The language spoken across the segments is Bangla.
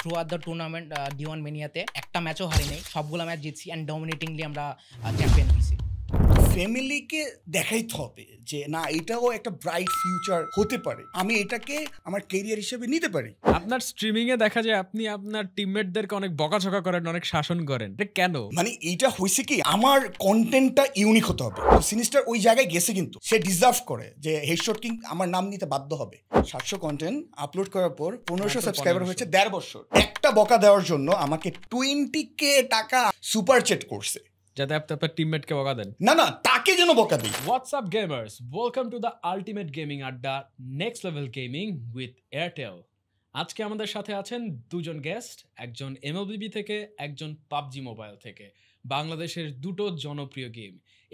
Through out the tournament D1 মেনিয়াতে একটা ম্যাচও হারি নাই, সবগুলো ম্যাচ জিতছি অ্যান্ড ডমিনেটিংলি আমরা চ্যাম্পিয়ন হয়েছি। ফ্যামিলিকে দেখাইতে হবে যে না এটাও একটা ব্রাইট ফিউচার হতে পারে, আমি এটাকে আমার ক্যারিয়ার হিসেবে নিতে পারি। আপনার স্ট্রিমিং এ দেখা যায় আপনি আপনার টিমমেটদেরকে অনেক বকাঝকা করেন, অনেক শাসন করেন, এটা কেন? মানে এইটা হয়েছে কি, আমার কন্টেন্টটা ইউনিক হতে হবে। সিনিস্টার ওই জায়গায় গেছে, কিন্তু সে ডিজার্ভ করে যে হেডশট কিং আমার নাম নিতে বাধ্য হবে। 700 কন্টেন্ট আপলোড করার পর 1500 সাবস্ক্রাইবার হয়েছে 1.5 বছর। একটা বকা দেওয়ার জন্য আমাকে 20K টাকা সুপার চ্যাট করছে, যাতে আপনি আপনার টিমমেটকে বকা দেন। না তাকে যেন বকা দিই। What's up gamers, welcome to the ultimate gaming আড্ডা, next level gaming with Airtel. আজকে আমাদের সাথে আছেন দুজন গেস্ট, একজন MLBB থেকে, একজন পাবজি মোবাইল থেকে। বাংলাদেশের দুটো জনপ্রিয় গেম।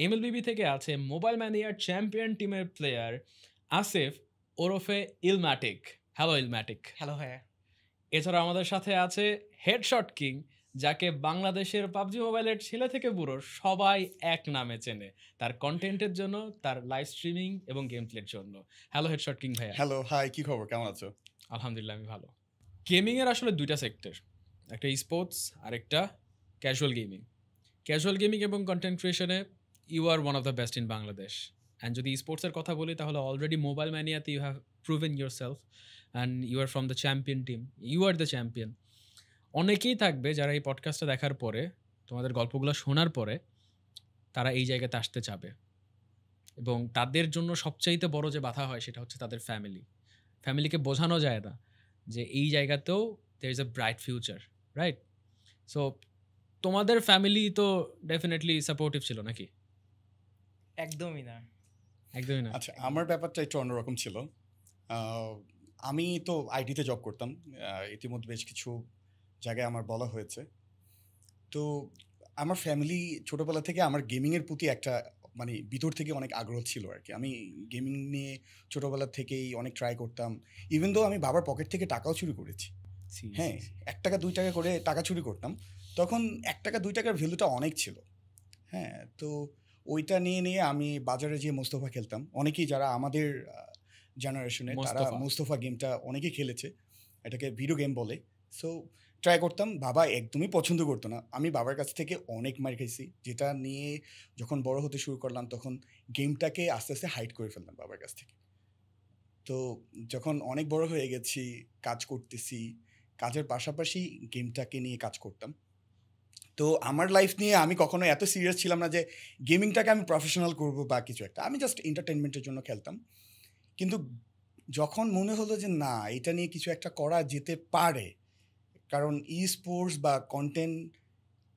MLBB থেকে আছে মোবাইল ম্যানিয়ার চ্যাম্পিয়ন টিমের প্লেয়ার আসিফ ওরফে ইলম্যাটিক। হ্যালো ইলম্যাটিক। হ্যালো ভাইয়া। এছাড়া আমাদের সাথে আছে হেডশট কিং, যাকে বাংলাদেশের পাবজি মোবাইলের ছেলে থেকে বুড়ো সবাই এক নামে চেনে, তার কন্টেন্টের জন্য, তার লাইভ স্ট্রিমিং এবং গেম প্লের জন্য। হ্যালো হেডশট কিং ভাইয়া। হ্যালো, হাই, কি খবর, কেমন আছো? আলহামদুলিল্লাহ, আমি ভালো। গেমিংয়ের আসলে দুইটা সেক্টর, একটা স্পোর্টস আর একটা ক্যাজুয়াল গেমিং। ক্যাজুয়াল গেমিং এবং কন্টেন্ট ক্রিয়েশনে you are one of the best in Bangladesh. And যদি স্পোর্টসের কথা বলি তাহলে অলরেডি মোবাইল ম্যানিয়াতে you have proven yourself and you are from the champion team, you are the champion. অনেকেই থাকবে যারা এই পডকাস্টটা দেখার পরে, তোমাদের গল্পগুলো শোনার পরে তারা এই জায়গাতে আসতে চাবে, এবং তাদের জন্য সবচাইতে বড় যে বাধা হয় সেটা হচ্ছে তাদের ফ্যামিলিকে বোঝানো যায় না যে এই জায়গাতেও there is a bright future, right? So তোমাদের ফ্যামিলি তো ডেফিনেটলি সাপোর্টিভ ছিল নাকি? একদমই না। আচ্ছা, আমার ব্যাপারটা একটু অন্যরকম ছিল। আমি তো আইটিতে জব করতাম, ইতিমধ্যে বেশ কিছু জায়গায় আমার বলা হয়েছে। তো আমার ফ্যামিলি ছোটোবেলা থেকে আমার গেমিংয়ের প্রতি একটা মানে ভিতর থেকে অনেক আগ্রহ ছিল আর কি। আমি গেমিং নিয়ে ছোটোবেলা থেকেই অনেক ট্রাই করতাম, ইভেন দো আমি বাবার পকেট থেকে টাকাও চুরি করেছি। হ্যাঁ, 1 টাকা 2 টাকা করে টাকা চুরি করতাম। তখন 1 টাকা 2 টাকার ভ্যালুটা অনেক ছিল। হ্যাঁ, তো ওইটা নিয়ে আমি বাজারে যেয়ে মোস্তফা খেলতাম। অনেকেই যারা আমাদের জেনারেশনে তারা মোস্তফা গেমটা অনেকেই খেলেছে, এটাকে ভিডিও গেম বলে। সো ট্রাই করতাম, বাবা একদমই পছন্দ করতো না। আমি বাবার কাছ থেকে অনেক মার খাইছি, যেটা নিয়ে যখন বড় হতে শুরু করলাম তখন গেমটাকে আস্তে আস্তে হাইড করে ফেললাম বাবার কাছ থেকে। তো যখন অনেক বড় হয়ে গেছি, কাজ করতেছি, কাজের পাশাপাশি গেমটাকে নিয়ে কাজ করতাম। তো আমার লাইফ নিয়ে আমি কখনো এত সিরিয়াস ছিলাম না যে গেমিংটাকে আমি প্রফেশনাল করব বা কিছু একটা। আমি জাস্ট এন্টারটেনমেন্টের জন্য খেলতাম। কিন্তু যখন মনে হলো যে না, এটা নিয়ে কিছু একটা করা যেতে পারে, কারণ স্পোর্টস বা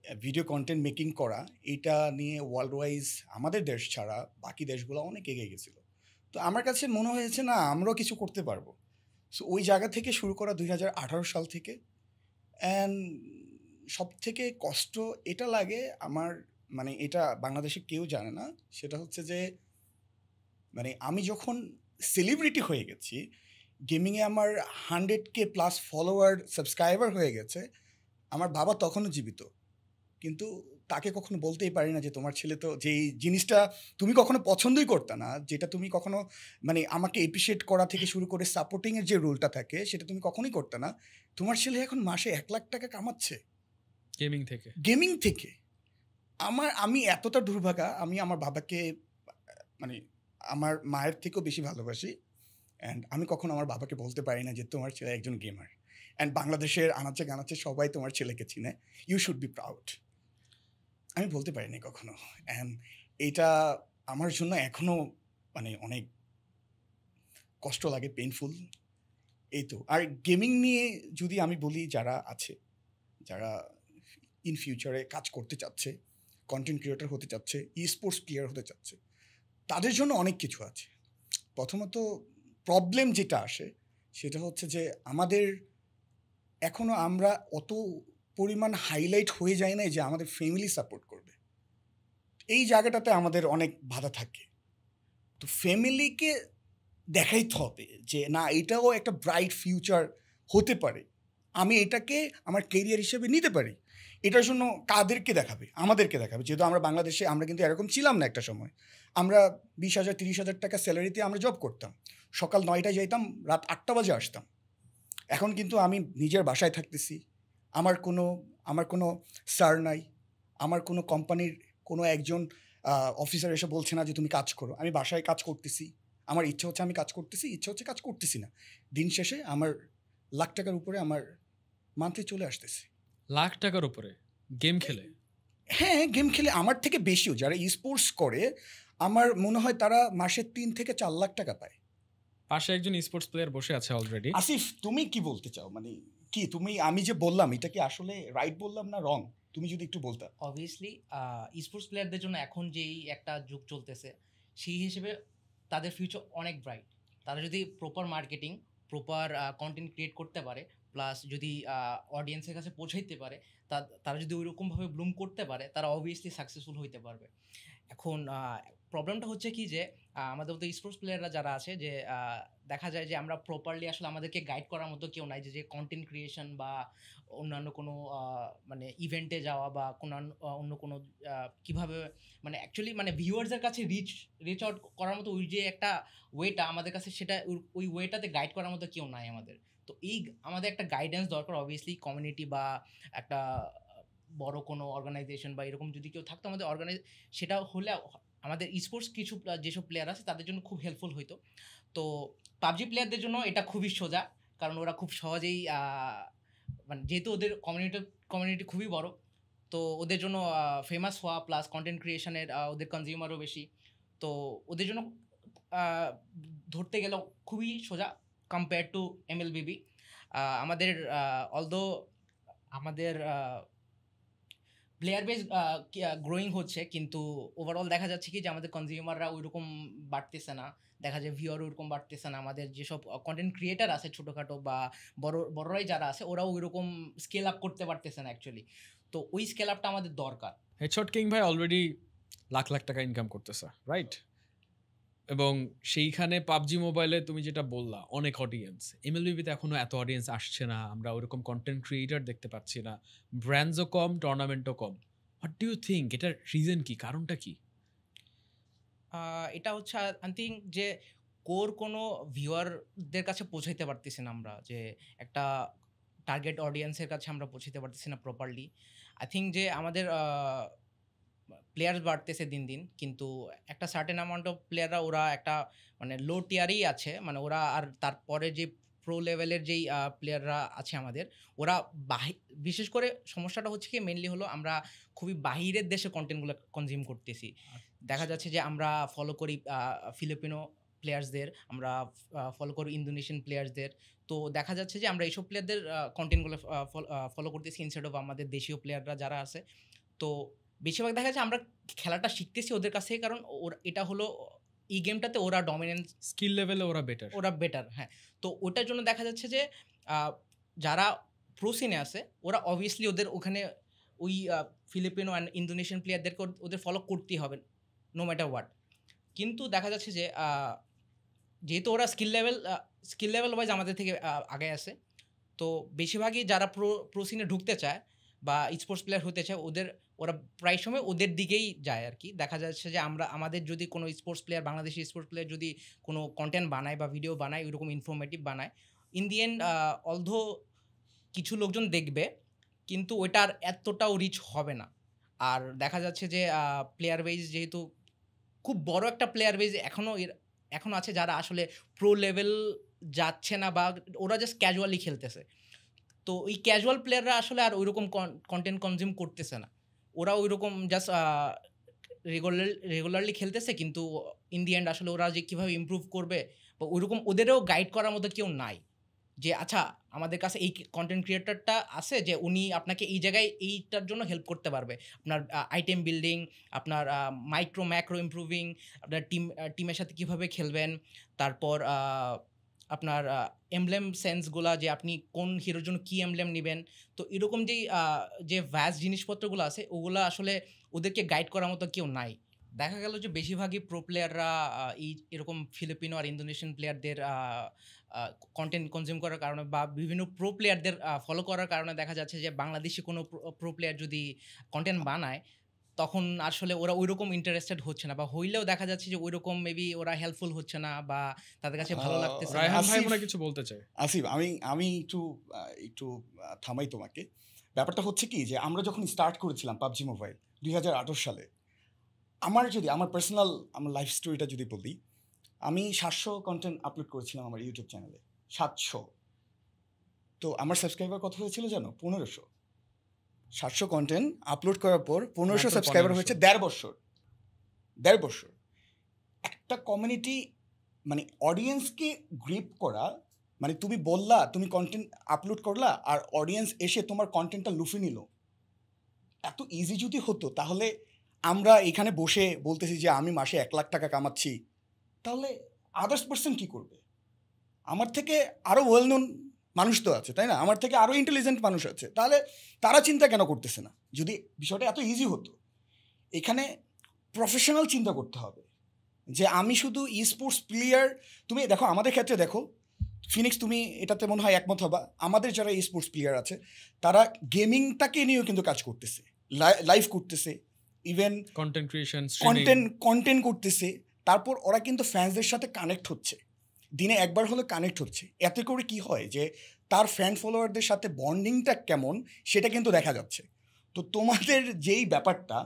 ভিডিও কন্টেন্ট মেকিং করা, এটা নিয়ে ওয়ার্ল্ড ওয়াইজ আমাদের দেশ ছাড়া বাকি দেশগুলো অনেক এগিয়ে গেছিলো। তো আমার কাছে মনে হয়েছে না, আমরাও কিছু করতে পারবো। সো ওই জায়গা থেকে শুরু করা 2018 সাল থেকে। অ্যান্ড সব থেকে কষ্ট এটা লাগে আমার, মানে এটা বাংলাদেশে কেউ জানে না, সেটা হচ্ছে যে মানে আমি যখন সেলিব্রিটি হয়ে গেছি, গেমিংয়ে আমার 100K প্লাস ফলোয়ার সাবস্ক্রাইবার হয়ে গেছে, আমার বাবা তখনও জীবিত, কিন্তু তাকে কখনো বলতেই পারি না যে তোমার ছেলে তো যেই জিনিসটা তুমি কখনো পছন্দই করতে না, যেটা তুমি কখনো মানে আমাকে এপ্রিসিয়েট করা থেকে শুরু করে সাপোর্টিংয়ের যে রোলটা থাকে সেটা তুমি কখনোই করতে না, তোমার ছেলে এখন মাসে 1 লাখ টাকা কামাচ্ছে গেমিং থেকে। আমি এতটা দুর্ভাগা, আমি আমার বাবাকে মানে আমার মায়ের থেকেও বেশি ভালোবাসি। অ্যান্ড আমি কখনো আমার বাবাকে বলতে পারি না যে তোমার ছেলে একজন গেমার, অ্যান্ড বাংলাদেশের আনাচে কানাচে সবাই তোমার ছেলেকে চিনে, ইউ শুড বি প্রাউড। আমি বলতে পারিনি কখনো, অ্যান্ড এটা আমার জন্য এখনও মানে অনেক কষ্ট লাগে, পেইনফুল। এই তো। আর গেমিং নিয়ে যদি আমি বলি, যারা আছে, যারা ইন ফিউচারে কাজ করতে চাচ্ছে, কন্টেন্ট ক্রিয়েটর হতে চাচ্ছে, স্পোর্টস প্লেয়ার হতে চাচ্ছে, তাদের জন্য অনেক কিছু আছে। প্রথমত প্রবলেম যেটা আসে সেটা হচ্ছে যে আমাদের এখনও আমরা অত পরিমাণ হাইলাইট হয়ে যায় না যে আমাদের ফ্যামিলি সাপোর্ট করবে। এই জায়গাটাতে আমাদের অনেক বাধা থাকে। তো ফ্যামিলিকে দেখাইতে হবে যে না, এটাও একটা ব্রাইট ফিউচার হতে পারে, আমি এটাকে আমার ক্যারিয়ার হিসেবে নিতে পারি। এটার জন্য কাদেরকে দেখাবে? আমাদেরকে দেখাবে। যেহেতু আমরা বাংলাদেশে, আমরা কিন্তু এরকম ছিলাম না একটা সময়। আমরা 20,000 30,000 টাকা স্যালারিতে আমরা জব করতাম, সকাল 9টায় যাইতাম, রাত 8টা বাজে আসতাম। এখন কিন্তু আমি নিজের বাসায় থাকতেছি, আমার কোনো স্যার নাই, আমার কোনো কোম্পানির কোনো একজন অফিসার এসে বলছে না যে তুমি কাজ করো। আমি বাসায় কাজ করতেছি, আমার ইচ্ছে হচ্ছে আমি কাজ করতেছি, ইচ্ছে হচ্ছে কাজ করতেছি না। দিন শেষে আমার লাখ টাকার উপরে আমার মান্থলি চলে আসতেছে। লাখ টাকার উপরে গেম খেলে? হ্যাঁ, গেম খেলে আমার থেকে বেশিও। যারা স্পোর্টস করে আমার মনে হয় তারা মাসে 3 থেকে 4 লাখ টাকা পায়। পাশে একজন স্পোর্টস প্লেয়ার বসে আছে অলরেডি। আসিফ, তুমি কি বলতে চাও? মানে কি তুমি, আমি যে বললাম এটা কি আসলে রাইট বললাম না রং? তুমি যদি একটু বলতে। অবভিয়াসলি স্পোর্টস প্লেয়ারদের জন্য এখন যেই একটা যুগ চলতেছে সেই হিসেবে তাদের ফিউচার অনেক ব্রাইট। তারা যদি proper marketing, proper content create করতে পারে, প্লাস যদি অডিয়েন্সের কাছে পৌঁছাইতে পারে, তারা যদি ওইরকমভাবে ব্লুম করতে পারে, তারা অবভিয়াসলি সাকসেসফুল হইতে পারবে। এখন প্রবলেমটা হচ্ছে কি যে আমাদের মতো স্পোর্টস প্লেয়াররা যারা আছে যে দেখা যায় যে আমরা প্রপারলি আসলে আমাদেরকে গাইড করার মতো কেউ নাই, যে কন্টেন্ট ক্রিয়েশন বা অন্যান্য কোনো মানে ইভেন্টে যাওয়া বা কোনো অন্য কোনো কীভাবে মানে অ্যাকচুয়ালি মানে ভিউয়ার্সের কাছে রিচ আউট করার মতো ওই যে একটা ওয়েটা আমাদের কাছে, সেটা ওই ওয়েটাতে গাইড করার মতো কেউ নাই আমাদের। তো এই আমাদের একটা গাইডেন্স দরকার অবভিয়াসলি, কমিউনিটি বা একটা বড় কোনো অর্গানাইজেশন বা এরকম যদি কেউ থাকতো আমাদের সেটা হলে আমাদের স্পোর্টস কিছু যেসব প্লেয়ার আছে তাদের জন্য খুব হেল্পফুল হইতো। তো পাবজি প্লেয়ারদের জন্য এটা খুবই সোজা, কারণ ওরা খুব সহজেই মানে যেহেতু ওদের কমিউনিটি খুবই বড়, তো ওদের জন্য ফেমাস হওয়া প্লাস কন্টেন্ট ক্রিয়েশনের ওদের কনজিউমারও বেশি, তো ওদের জন্য ধরতে গেলে খুবই সোজা কম্পেয়ার টু MLBB। আমাদের অলদো আমাদের প্লেয়ার বেস গ্রোয়িং হচ্ছে, কিন্তু ওভারঅল দেখা যাচ্ছে কি যে আমাদের কনজিউমাররা ওইরকম বাড়তেছে না, দেখা যায় ভিউয়ার ওইরকম বাড়তেছে না। আমাদের যেসব কন্টেন্ট ক্রিয়েটার আছে ছোটোখাটো বা বড়রাই যারা আছে, ওরাও ওইরকম স্কেল আপ করতে পারতেছে না অ্যাকচুয়ালি। তো ওই স্কেল আপটা আমাদের দরকার। হেডশট কিং ভাই অলরেডি লাখ লাখ টাকা ইনকাম করতেছে, রাইট? এবং সেইখানে পাবজি মোবাইলে তুমি যেটা বললা অনেক অডিয়েন্স, MLBতে এখনো এত অডিয়েন্স আসছে না, আমরা ওরকম কন্টেন্ট ক্রিয়েটার দেখতে পাচ্ছি না, ব্র্যান্ডসও কম, টুর্নামেন্টও কম। হোয়াট ডু ইউ থিঙ্ক, এটার রিজন কি, কারণটা কি? এটা হচ্ছে আই থিঙ্ক যে কোনো ভিউয়ারদের কাছে পৌঁছাইতে পারতেছি না আমরা, যে একটা টার্গেট অডিয়েন্সের কাছে আমরা পৌঁছাতে পারতেছি না প্রপারলি। আই থিঙ্ক যে আমাদের প্লেয়ার্স বাড়তেছে দিন দিন, কিন্তু একটা সার্টেন অ্যামাউন্ট অফ প্লেয়াররা ওরা একটা মানে লো টিয়ারেই আছে, মানে ওরা আর তারপরে যে প্রো লেভেলের যেই প্লেয়াররা আছে আমাদের, ওরা বিশেষ করে সমস্যাটা হচ্ছে কি মেনলি হলো আমরা খুবই বাহিরের দেশে কন্টেন্টগুলো কনজিউম করতেছি। দেখা যাচ্ছে যে আমরা ফলো করি ফিলিপিনো প্লেয়ার্সদের, আমরা ফলো করি ইন্দোনেশিয়ান প্লেয়ার্সদের। তো দেখা যাচ্ছে যে আমরা এইসব প্লেয়ারদের কন্টেন্টগুলো ফলো করতেছি ইনস্টেড অফ আমাদের দেশীয় প্লেয়াররা যারা আছে। তো বেশিরভাগ দেখা যাচ্ছে আমরা খেলাটা শিখতেছি ওদের কাছ থেকে, কারণ এটা হলো এই গেমটাতে ওরা ডমিনেন্স, স্কিল লেভেলে ওরা বেটার। হ্যাঁ, তো ওটার জন্য দেখা যাচ্ছে যে যারা প্রো সিনে আছে ওরা অবভিয়াসলি ওদের ওখানে ওই ফিলিপিনো অ্যান্ড ইন্দোনেশিয়ান প্লেয়ারদেরকে ওদের ফলো করতেই হবে নো ম্যাটার হোয়াট। কিন্তু দেখা যাচ্ছে যে যেহেতু ওরা স্কিল লেভেল ওয়াইজ আমাদের থেকে আগে আছে, তো বেশিরভাগই যারা প্রো সিনে ঢুকতে চায় বা স্পোর্টস প্লেয়ার হতে চায় ওরা প্রায় সময় ওদের দিকেই যায় আর কি। দেখা যাচ্ছে যে আমাদের যদি কোনো sports player, Bangladeshi sports player যদি কোনো কন্টেন্ট বানায় বা ভিডিও বানায়, ওইরকম ইনফরমেটিভ বানায়, ইন দি এন্ড অলধো কিছু লোকজন দেখবে, কিন্তু ওইটার এতটাও রিচ হবে না। আর দেখা যাচ্ছে যে প্লেয়ার বেজ যেহেতু খুব বড় একটা প্লেয়ার বেজ এখনও আছে যারা আসলে প্রো লেভেল যাচ্ছে না, বা ওরা জাস্ট ক্যাজুয়ালি খেলতেছে। তো ওই ক্যাজুয়াল প্লেয়াররা আসলে আর ওইরকম কন্টেন্ট কনজিউম করতেছে না, ওরা ওইরকম জাস্ট রেগুলারলি খেলতেছে, কিন্তু ইন দি এন্ড আসলে ওরা যে কীভাবে ইমপ্রুভ করবে বা ওইরকম ওদেরও গাইড করার মতো কেউ নাই, যে আচ্ছা আমাদের কাছে এই কন্টেন্ট ক্রিয়েটরটা আছে যে উনি আপনাকে এই জায়গায় এইটার জন্য হেল্প করতে পারবে, আপনার আইটেম বিল্ডিং, আপনার ম্যাক্রো ইমপ্রুভিং, আপনার টিমের সাথে কীভাবে খেলবেন, তারপর আপনার এমব্লেম সেন্সগুলা, যে আপনি কোন হিরোর জন্য কী এমব্লেম নেবেন। তো এরকম যে ভ্যাস্ট জিনিসপত্রগুলো আছে ওগুলো আসলে ওদেরকে গাইড করার মতো কেউ নাই। দেখা গেল যে বেশিরভাগই প্রো প্লেয়াররা এরকম ফিলিপিনো আর ইন্দোনেশিয়ান প্লেয়ারদের কন্টেন্ট কনজিউম করার কারণে বা বিভিন্ন প্রো প্লেয়ারদের ফলো করার কারণে দেখা যাচ্ছে যে বাংলাদেশি কোনো প্রো প্লেয়ার যদি কন্টেন্ট বানায়, তখন আসলে ওরা ওইরকম ইন্টারেস্টেড হচ্ছে না, বা হইলেও দেখা যাচ্ছে যে ওইরকম মেবি ওরা হেল্পফুল হচ্ছে না, বা তাদের কাছে ভালো লাগতেছে না। রায়হান ভাই আসিফ- মনে হয় কিছু বলতে চায়। আসিফ, আমি একটু থামাই তোমাকে। ব্যাপারটা হচ্ছে কি যে আমরা যখন স্টার্ট করেছিলাম পাবজি মোবাইল 2018 সালে, আমার পার্সোনাল আমার লাইফ স্টোরিটা যদি বলি, আমি 700 কন্টেন্ট আপলোড করেছিলাম আমার ইউটিউব চ্যানেলে। 700। তো আমার সাবস্ক্রাইবার কত হয়েছিল জানো? 1500। 700 কন্টেন্ট আপলোড করার পর 1500 মাত্র সাবস্ক্রাইবার 1500 হয়েছে 1.5 বছর। একটা কমিউনিটি মানে অডিয়েন্সকে গ্রিপ করা, মানে তুমি বললা তুমি কন্টেন্ট আপলোড করলা আর অডিয়েন্স এসে তোমার কন্টেন্টটা লুফে নিল, এত ইজি যদি হতো তাহলে আমরা এখানে বসে বলতেছি যে আমি মাসে 1 লাখ টাকা কামাচ্ছি, তাহলে আদার্স পার্সন কি করবে? আমার থেকে আরও ওয়েল নোন মানুষ তো আছে, তাই না? আমার থেকে আরও ইন্টেলিজেন্ট মানুষ আছে, তাহলে তারা চিন্তা কেন করতেছে না? যদি বিষয়টা এত ইজি হতো। এখানে প্রফেশনাল চিন্তা করতে হবে যে আমি শুধু ই স্পোর্টস প্লেয়ার। তুমি দেখো আমাদের ক্ষেত্রে দেখো, ফিনিক্স তুমি এটাতে মনে হয় একমত হবা, আমাদের যারা ই স্পোর্টস প্লেয়ার আছে তারা গেমিংটাকে নিয়েও কিন্তু কাজ করতেছে, লাইভ করতেছে, ইভেন কন্টেন্ট ক্রিয়েশন, কন্টেন্ট করতেছে। তারপর ওরা কিন্তু ফ্যান্সদের সাথে কানেক্ট হচ্ছে, দিনে একবার হলে কানেক্ট হচ্ছে। এতে করে কি হয় যে তার ফ্যান ফলোয়ারদের সাথে বন্ডিংটা কেমন সেটা কিন্তু দেখা যাচ্ছে। তো তোমাদের যেই ব্যাপারটা,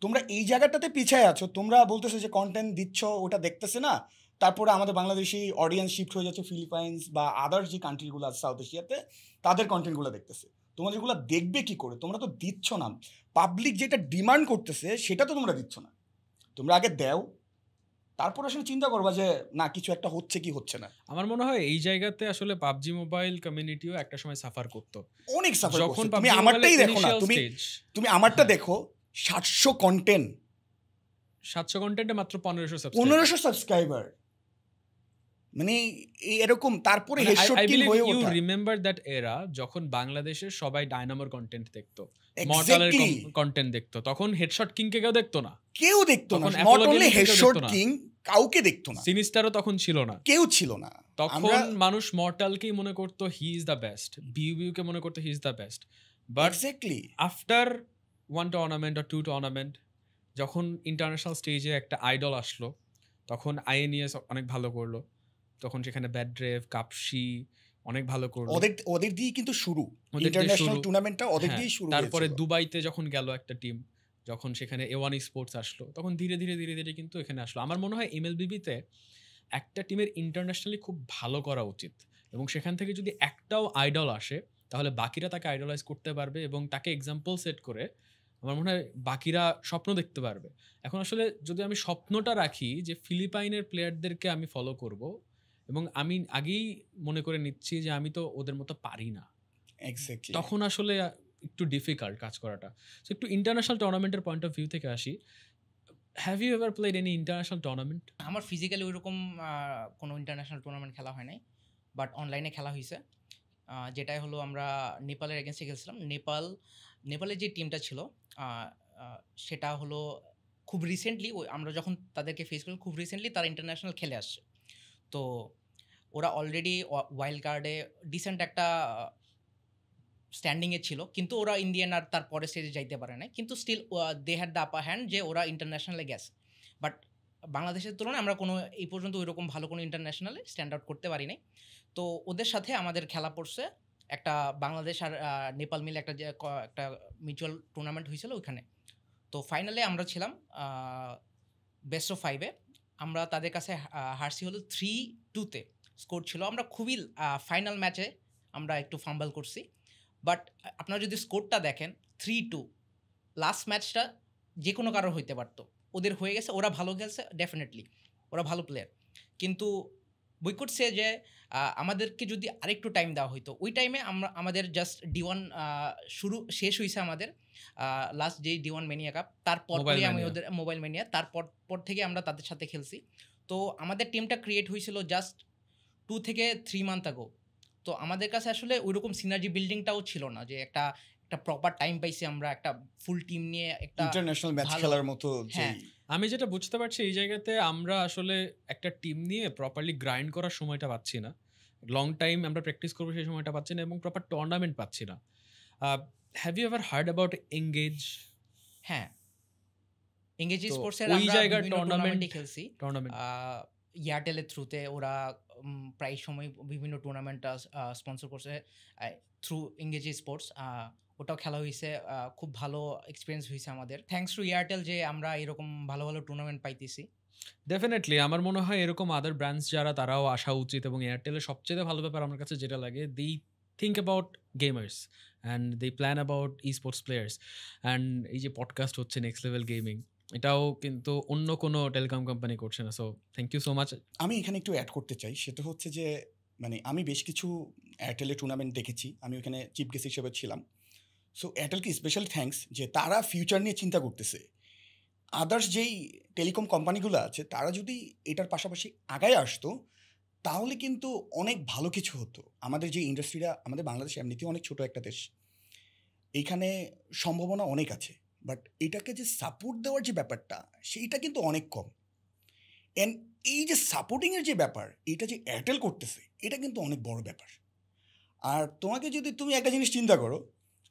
তোমরা এই জায়গাটাতে পিছিয়ে আছো। তোমরা বলতেছো যে কন্টেন্ট দিচ্ছ ওটা দেখতেছে না, তারপরে আমাদের বাংলাদেশি অডিয়েন্স শিফট হয়ে যাচ্ছে ফিলিপাইন্স বা আদার্স যে কান্ট্রিগুলো আছে সাউথ এশিয়াতে, তাদের কন্টেন্টগুলো দেখতেছে। তোমাদেরগুলো দেখবে কি করে? তোমরা তো দিচ্ছ না। পাবলিক যেটা ডিমান্ড করতেছে সেটা তো তোমরা দিচ্ছ না। তোমরা আগে দাও, তারপর আসলে চিন্তা করবা যে না কিছু একটা হচ্ছে কি হচ্ছে না। আমার মনে হয় এই জায়গাতে আসলে পাবজি মোবাইল কমিউনিটিও একটা সময় সাফার করতো। অনেক সাফার যখন করছে। তুমি আমারটাই দেখো না, তুমি আমারটা দেখো, 700 কন্টেন্ট, 700 কন্টেন্টে মাত্র 1500 সাবস্ক্রাইবার, মানে এরকম। তারপরে হেডশট কিং হয়ে ইউ ওঠা। রিমেম্বার দ্যাট এরা যখন বাংলাদেশের সবাই ডায়নামোর কন্টেন্ট দেখতো, Exactly. মর্টালের কন্টেন্ট দেখতো, তখন হেডশট কিং কে কেউ দেখতো না, কেউ দেখতো না। তখন নট Apollo অনলি Gaming কেউ হেডশট দেখতো না। কিং, কাউকে দেখতো না। সিনিস্টারও তখন ছিল না, কেউ ছিল না। তখন মানুষ মর্টালকেই মনে করতো হি ইজ দ্য বেস্ট, বিউ কে মনে করতো he is the best. But exactly after 1 tournament or 2 tournament, যখন ইন্টারন্যাশনাল স্টেজে একটা আইডল আসলো, তখন আইএনএস অনেক ভালো করলো, তখন সেখানে ব্যাড ড্রেভ, কাপসি অনেক ভালো করলো। ওদের দিয়ে কিন্তু শুরু, ওদের দিয়ে ইন্টারন্যাশনাল শুরু। টুর্নামেন্টটা ওদের হ্যাঁ, দিয়ে শুরু। তারপরে হয়েছিল। দুবাইতে যখন গেল একটা টিম, যখন সেখানে A1 স্পোর্টস আসলো, তখন ধীরে ধীরে ধীরে ধীরে কিন্তু এখানে আসলো। আমার মনে হয় এমএলবিবিতে একটা টিমের ইন্টারন্যাশনালি খুব ভালো করা উচিত, এবং সেখান থেকে যদি একটাও আইডল আসে তাহলে বাকিরা তাকে আইডলাইজ করতে পারবে এবং তাকে এক্সাম্পল সেট করে আমার মনে হয় বাকিরা স্বপ্ন দেখতে পারবে। এখন আসলে যদি আমি স্বপ্নটা রাখি যে ফিলিপাইনের প্লেয়ারদেরকে আমি ফলো করব, এবং আমি আগেই মনে করে নিচ্ছি যে আমি তো ওদের মতো পারি না, এক্স্যাক্টলি, তখন আসলে একটু ডিফিকাল্ট কাজ করাটা। সো একটু ইন্টারন্যাশনাল টুর্নামেন্টের পয়েন্ট অফ ভিউ থেকে আসি, have you ever played any international tournament? আমার ফিজিক্যালি ওইরকম কোনো ইন্টারন্যাশনাল টুর্নামেন্ট খেলা হয় নাই, বাট অনলাইনে খেলা হয়েছে। যেটাই হলো আমরা নেপালের এগেনস্টে খেলছিলাম। নেপালের যে টিমটা ছিল সেটা হলো খুব রিসেন্টলি, আমরা যখন তাদেরকে ফেস করি খুব রিসেন্টলি তারা ইন্টারন্যাশনাল খেলে আসছে। তো ওরা অলরেডি ওয়াইল্ড কার্ডে ডিসেন্ট একটা স্ট্যান্ডিংয়ে ছিল, কিন্তু ওরা ইন্ডিয়ান আর তার পরে স্টেজে যাইতে পারে না, কিন্তু still they had the upper hand যে ওরা ইন্টারন্যাশনালে গেছে। বাট বাংলাদেশের তুলনায় আমরা কোনো এই পর্যন্ত ওইরকম ভালো কোনো ইন্টারন্যাশনালে স্ট্যান্ড আউট করতে পারি নাই। তো ওদের সাথে আমাদের খেলা পড়ছে একটা বাংলাদেশ আর নেপাল মিলে একটা একটা মিউচুয়াল টুর্নামেন্ট হয়েছিল ওইখানে। তো ফাইনালে আমরা ছিলাম বেস্ট অফ 5-এ। আমরা তাদের কাছে হারছি হলো 3-2-তে স্কোর ছিল। আমরা খুবই ফাইনাল ম্যাচে আমরা একটু ফাম্বল করছি, বাট আপনারা যদি স্কোরটা দেখেন 3-2, লাস্ট ম্যাচটা যে কোনো কারোর হইতে পারতো, ওদের হয়ে গেছে। ওরা ভালো খেলছে ডেফিনেটলি, ওরা ভালো প্লেয়ার, কিন্তু বই করছে যে আমাদেরকে যদি আরেকটু টাইম দেওয়া হইতো। ওই টাইমে আমাদের জাস্ট D1 শেষ হয়েছে আমাদের লাস্ট যেই D1 ম্যানিয়া কাপ, তারপরে আমি ওদের মোবাইল ম্যানিয়া, তারপর থেকে আমরা তাদের সাথে খেলছি। তো আমাদের টিমটা ক্রিয়েট হয়েছিল জাস্ট 2 থেকে 3 মান্থ আগো। তো আমাদের কাছে আসলে ওইরকম সিনার্জি বিল্ডিংটাও ছিল না যে একটা প্রপার টাইম পাইছি আমরা একটা ফুল টিম নিয়ে একটা ইন্টারন্যাশনাল ম্যাচ খেলার মতো। হ্যাঁ, আমি যেটা বুঝতে পারছি এই জায়গাতে আমরা আসলে একটা টিম নিয়ে প্রপারলি গ্রাইন্ড করার সময়টা পাচ্ছি না, লং টাইম আমরা প্র্যাকটিস করবো সেই সময়টা পাচ্ছি না, এবং প্রপার টুর্নামেন্ট পাচ্ছি না। Have you ever heard about Engage? হ্যাঁ, এঙ্গেজ তো স্পোর্টসের ওই আমরা জায়গার বিভিন্ন টুর্নামেন্টে খেলছি টুর্নামেন্ট এয়ারটেলের থ্রুতে ওরা প্রায় সময় বিভিন্ন টুর্নামেন্ট স্পন্সর করছে থ্রু এঙ্গেজ স্পোর্টস, ওটাও খেলা হয়েছে, খুব ভালো এক্সপিরিয়েন্স হয়েছে আমাদের, থ্যাঙ্কস টু এয়ারটেল যে আমরা এরকম ভালো ভালো টুর্নামেন্ট পাইতেছি। ডেফিনেটলি আমার মনে হয় এরকম আদার ব্র্যান্ডস যারা তারাও আসা উচিত, এবং এয়ারটেলের সবচেয়ে ভালো ব্যাপার আমার কাছে যেটা লাগে, they think about gamers and they plan about esports players. And এই যে পডকাস্ট হচ্ছে নেক্সট লেভেল গেমিং, এটাও কিন্তু অন্য কোনো টেলিকম কোম্পানি করছে না। So thank you so much. আমি এখানে একটু অ্যাড করতে চাই, সেটা হচ্ছে যে মানে আমি বেশ কিছু এয়ারটেলের টুর্নামেন্ট দেখেছি, আমি ওখানে চিফ গেস্ট হিসেবে ছিলাম। সো এয়ারটেলকে স্পেশালি থ্যাঙ্কস যে তারা ফিউচার নিয়ে চিন্তা করতেছে। আদার্স যেই টেলিকম কোম্পানিগুলো আছে তারা যদি এটার পাশাপাশি আগায় আসতো তাহলে কিন্তু অনেক ভালো কিছু হতো। আমাদের যে ইন্ডাস্ট্রিটা, আমাদের বাংলাদেশ এমনিতেও অনেক ছোট একটা দেশ, এইখানে সম্ভাবনা অনেক আছে, বাট এটাকে যে সাপোর্ট দেওয়ার যে ব্যাপারটা সেইটা কিন্তু অনেক কম। অ্যান্ড এই যে সাপোর্টিংয়ের যে ব্যাপার, এটা যে এয়ারটেল করতেছে এটা কিন্তু অনেক বড় ব্যাপার। আর তোমাকে যদি তুমি একটা জিনিস চিন্তা করো,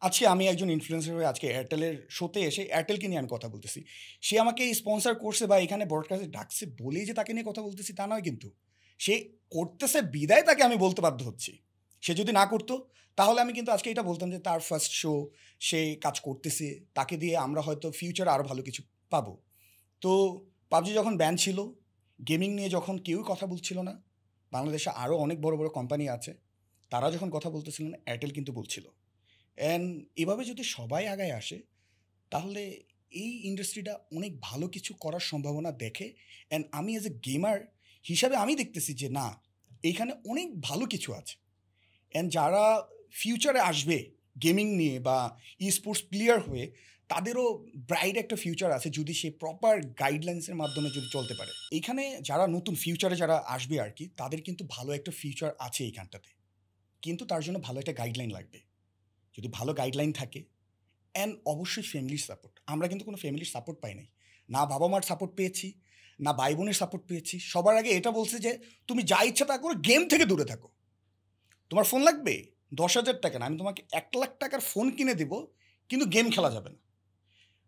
আজকে আমি একজন ইনফ্লুয়েন্সার হয়ে আজকে এয়ারটেলের শোতে এসে এয়ারটেলকে নিয়ে আমি কথা বলতেছি, সে আমাকে স্পন্সর করছে বা এখানে ব্রডকাস্টে ডাকছে বলেই যে তাকে নিয়ে কথা বলতেছি তা নয়, কিন্তু সে করতেছে বিদায় তাকে আমি বলতে বাধ্য হচ্ছি। সে যদি না করতো তাহলে আমি কিন্তু আজকে এটা বলতাম যে তার ফার্স্ট শো, সে কাজ করতেছে, তাকে দিয়ে আমরা হয়তো ফিউচারে আরও ভালো কিছু পাবো। তো পাবজি যখন ব্যান ছিল, গেমিং নিয়ে যখন কেউই কথা বলছিল না, বাংলাদেশে আরও অনেক বড় বড় কোম্পানি আছে, তারা যখন কথা বলতেছিল না, এয়ারটেল কিন্তু বলছিল। অ্যান্ড এভাবে যদি সবাই আগায় আসে তাহলে এই ইন্ডাস্ট্রিটা অনেক ভালো কিছু করার সম্ভাবনা দেখে। অ্যান্ড আমি অ্যাজ এ গেমার হিসাবে আমি দেখতেছি যে না, এইখানে অনেক ভালো কিছু আছে। অ্যান্ড যারা ফিউচারে আসবে গেমিং নিয়ে বা ই স্পোর্টস প্লেয়ার হয়ে, তাদেরও ব্রাইট একটা ফিউচার আছে যদি সে প্রপার গাইডলাইন্সের মাধ্যমে যদি চলতে পারে। এইখানে যারা নতুন ফিউচারে যারা আসবে আর কি, তাদের কিন্তু ভালো একটা ফিউচার আছে এইখানটাতে, কিন্তু তার জন্য ভালো একটা গাইডলাইন লাগবে। যদি ভালো গাইডলাইন থাকে অ্যান্ড অবশ্যই ফ্যামিলির সাপোর্ট। আমরা কিন্তু কোনো ফ্যামিলির সাপোর্ট পাই নাই, না বাবা মার সাপোর্ট পেয়েছি, না ভাই বোনের সাপোর্ট পেয়েছি। সবার আগে এটা বলছে যে তুমি যা ইচ্ছা তা করো, গেম থেকে দূরে থাকো। তোমার ফোন লাগবে 10,000 টাকা না, আমি তোমাকে 1 লাখ টাকার ফোন কিনে দেব, কিন্তু গেম খেলা যাবে না।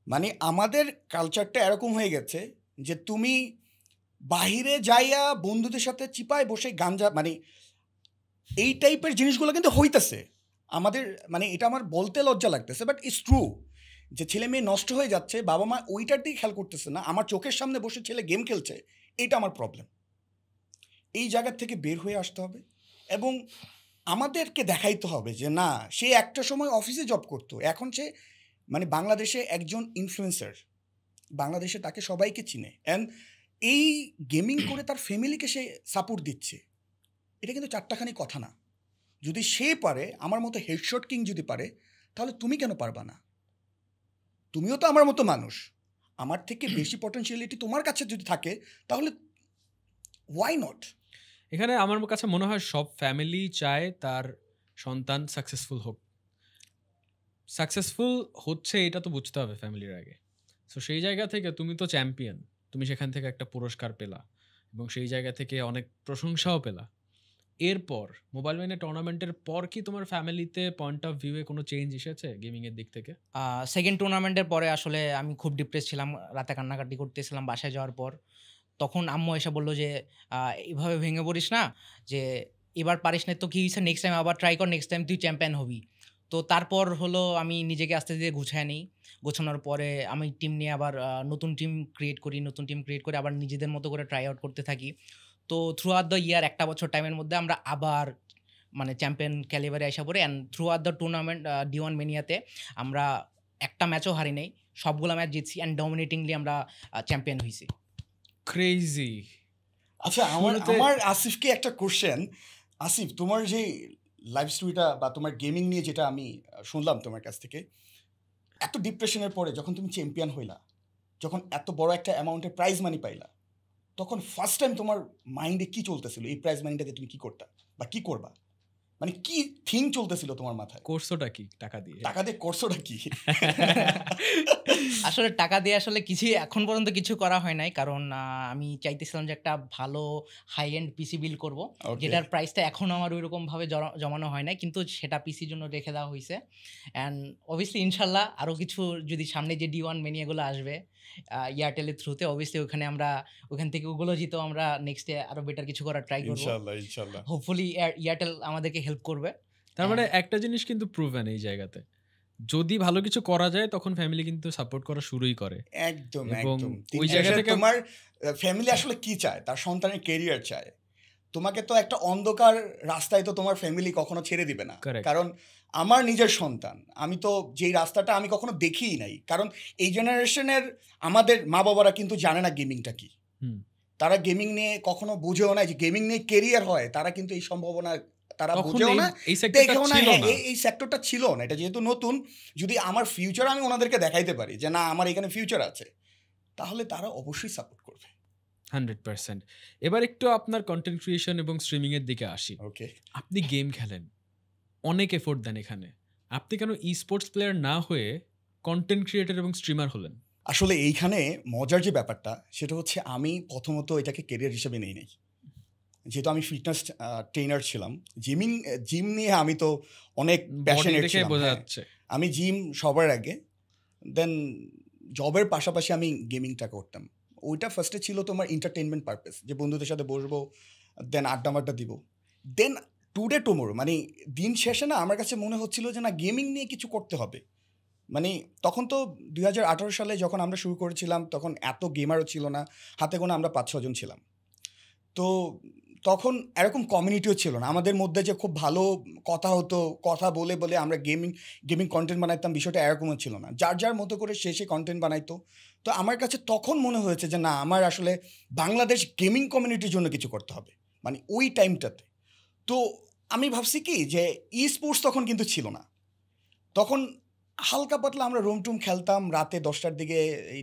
মানে আমাদের কালচারটা এরকম হয়ে গেছে যে তুমি বাহিরে যাইয়া বন্ধুদের সাথে চিপায় বসে গাঞ্জা, মানে এই টাইপের জিনিসগুলো কিন্তু হইতেছে আমাদের। মানে এটা আমার বলতে লজ্জা লাগতেছে, বাট ইটস ট্রু যে ছেলে মেয়ে নষ্ট হয়ে যাচ্ছে, বাবা মা ওইটার দিকে খেয়াল করতেছে না, আমার চোখের সামনে বসে ছেলে গেম খেলছে, এটা আমার প্রবলেম। এই জায়গার থেকে বের হয়ে আসতে হবে এবং আমাদেরকে দেখাইতে হবে যে না, সে একটা সময় অফিসে জব করতো, এখন সে মানে বাংলাদেশে একজন ইনফ্লুয়েন্সার, বাংলাদেশে তাকে সবাইকে চিনে, অ্যান্ড এই গেমিং করে তার ফ্যামিলিকে সে সাপোর্ট দিচ্ছে। এটা কিন্তু চারটাখানি কথা না। যদি সে পারে, আমার মতো হেডশট কিং যদি পারে, তাহলে তুমি কেন পারবা না? তুমিও তো আমার মতো মানুষ, আমার থেকে বেশি পটেনশিয়ালিটি তোমার কাছে যদি থাকে তাহলে ওয়াই নট? এখানে আমার কাছে মনে হয় সব ফ্যামিলি চায় তার সন্তান সাকসেসফুল হোক। সাকসেসফুল হচ্ছে এটা তো বুঝতে হবে ফ্যামিলির আগে। সো সেই জায়গা থেকে তুমি তো চ্যাম্পিয়ন, তুমি সেখান থেকে একটা পুরস্কার পেলা এবং সেই জায়গা থেকে অনেক প্রশংসাও পেলা। এরপর মোবাইল মাইনে টুর্নামেন্টের পর কি তোমার ফ্যামিলিতে পয়েন্ট অফ ভিউয়ে কোনো চেঞ্জ এসেছে গেমিংয়ের দিক থেকে? সেকেন্ড টুর্নামেন্টের পরে আসলে আমি খুব ডিপ্রেস ছিলাম, রাতে কান্নাকাটি করতেছিলাম বাসায় যাওয়ার পর। তখন আম্মু এসে বললো যে এভাবে ভেঙে পড়িস না, যে এবার পারিস না তো কী হয়েছে, নেক্সট টাইম আবার ট্রাই কর, নেক্সট টাইম তুই চ্যাম্পিয়ন হবি। তো তারপর হলো আমি নিজেকে আস্তে আস্তে গুছায় নিই, গোছানোর পরে আমি টিম নিয়ে আবার নতুন টিম ক্রিয়েট করি আবার নিজেদের মতো করে ট্রাই আউট করতে থাকি। তো থ্রু আউট দ্য ইয়ার, একটা বছর টাইমের মধ্যে আমরা আবার মানে চ্যাম্পিয়ন ক্যালিবারে আসা পড়ে। And through out the tournament D1 মেনিয়াতে আমরা একটা ম্যাচও হারি নেই, সবগুলো ম্যাচ জিতছি অ্যান্ড ডমিনেটিংলি আমরা চ্যাম্পিয়ন হয়েছি। ক্রেজি। আচ্ছা, আমার আসিফকে একটা কোশ্চেন। আসিফ, তোমার যে লাইফ স্টোরিটা বা তোমার গেমিং নিয়ে যেটা আমি শুনলাম তোমার কাছ থেকে, এত ডিপ্রেশনের পরে যখন তুমি চ্যাম্পিয়ন হইলা, যখন এত বড় একটা অ্যামাউন্টের প্রাইজ মানি পাইলা, তখন ফার্স্ট টাইম তোমার মাইন্ডে কি চলতেছিল? এই প্রাইজ মানিটাকে তুমি কি করতা বা কি করবা, মানে কি থিং চলতেছিল তোমার মাথায়? কোর্সটা কি টাকা দিয়ে কোর্সটা কি? আসলে টাকা দিয়ে আসলে কিছুই এখন পর্যন্ত কিছু করা হয় নাই, কারণ আমি চাইতেছিলাম যে একটা ভালো হাই এন্ড পিসি বিল্ড করবো, যেটার প্রাইসটা এখনও আমার ওইরকম ভাবে জমানো হয় নাই, কিন্তু সেটা পিসির জন্য রেখে দেওয়া হয়েছে। অ্যান্ড অবভিয়াসলি ইনশাল্লাহ আরও কিছু যদি সামনে যে D1 মেনিয়াগুলো আসবে এয়ারটেলের থ্রুতে। অবভিয়াসলি ওখান থেকে ওগুলো জিতেও আমরা নেক্সটে আরো বেটার কিছু করার ট্রাই করবো। ইনশাআল্লাহ হোপফুলি এয়ারটেল আমাদেরকে হেল্প করবে। তার মানে একটা জিনিস কিন্তু প্রুভেন এই জায়গাতে, যদি ভালো কিছু করা যায় তখন ফ্যামিলি কিন্তু সাপোর্ট করা শুরুই করে। একদম এবং একদম ওই জায়গা থেকে তোমার ফ্যামিলি আসলে কি চায়, তার সন্তানের কেরিয়ার চায়। তোমাকে তো একটা অন্ধকার রাস্তায় তো তোমার ফ্যামিলি কখনো ছেড়ে দিবে না। Correct. কারণ আমার নিজের সন্তান, আমি তো যেই রাস্তাটা আমি কখনো দেখিই নাই, কারণ এই জেনারেশনের আমাদের মা বাবারা কিন্তু জানে না গেমিংটা কি। তারা গেমিং নিয়ে কখনো বুঝেও না যে গেমিং নিয়ে কেরিয়ার হয়, তারা কিন্তু এই সম্ভাবনা তারা বুঝেও না, দেখেও না। এই সেক্টরটা ছিল না, এটা যেহেতু নতুন, যদি আমার ফিউচার আমি ওনাদেরকে দেখাইতে পারি যে না আমার এখানে ফিউচার আছে, তাহলে তারা অবশ্যই সাপোর্ট করবে 100%। এবার একটু আপনার কন্টেন্ট ক্রিয়েশন এবং স্ট্রিমিং এর দিকে আসি। ওকে, আপনি গেম খেলেন, অনেক এফোর্ট দেন এখানে, আপনি কেন ই স্পোর্টস প্লেয়ার না হয়ে কন্টেন্ট ক্রিয়েটর এবং স্ট্রিমার হলেন? আসলে এইখানে মজার যে ব্যাপারটা সেটা হচ্ছে আমি প্রথমত এটাকে কেরিয়ার হিসেবে নেই নাই, যেহেতু আমি ফিটনেস ট্রেনার ছিলাম। জিম নিয়ে আমি তো অনেক প্যাশনেট ছিলাম, বোঝা যাচ্ছে। আমি জিম সবার আগে, দেন জবের পাশাপাশি আমি গেমিংটা করতাম। ওইটা ফার্স্টে ছিল তোমার এন্টারটেনমেন্ট পারপাস, যে বন্ধুদের সাথে বসবো, দেন আড্ডা দিব। দেন টুডে টুমোরো মানে দিন শেষে না আমার কাছে মনে হচ্ছিল যে না গেমিং নিয়ে কিছু করতে হবে। মানে তখন তো 2018 সালে যখন আমরা শুরু করেছিলাম তখন এত গেমারও ছিল না, হাতে গোনা আমরা 5-6 জন ছিলাম। তো তখন এরকম কমিউনিটিও ছিল না আমাদের মধ্যে যে খুব ভালো কথা হতো, কথা বলে বলে আমরা গেমিং কন্টেন্ট বানাইতাম, বিষয়টা এরকমও ছিল না। যার মতো করে সে কন্টেন্ট বানাইতো। তো আমার কাছে তখন মনে হয়েছে যে না আমার আসলে বাংলাদেশ গেমিং কমিউনিটির জন্য কিছু করতে হবে, মানে ওই টাইমটাতে। তো আমি ভাবছি কি যে ই স্পোর্টস তখন কিন্তু ছিল না, তখন হালকা পাতলা আমরা রুম টুম খেলতাম রাতে 10টার দিকে, এই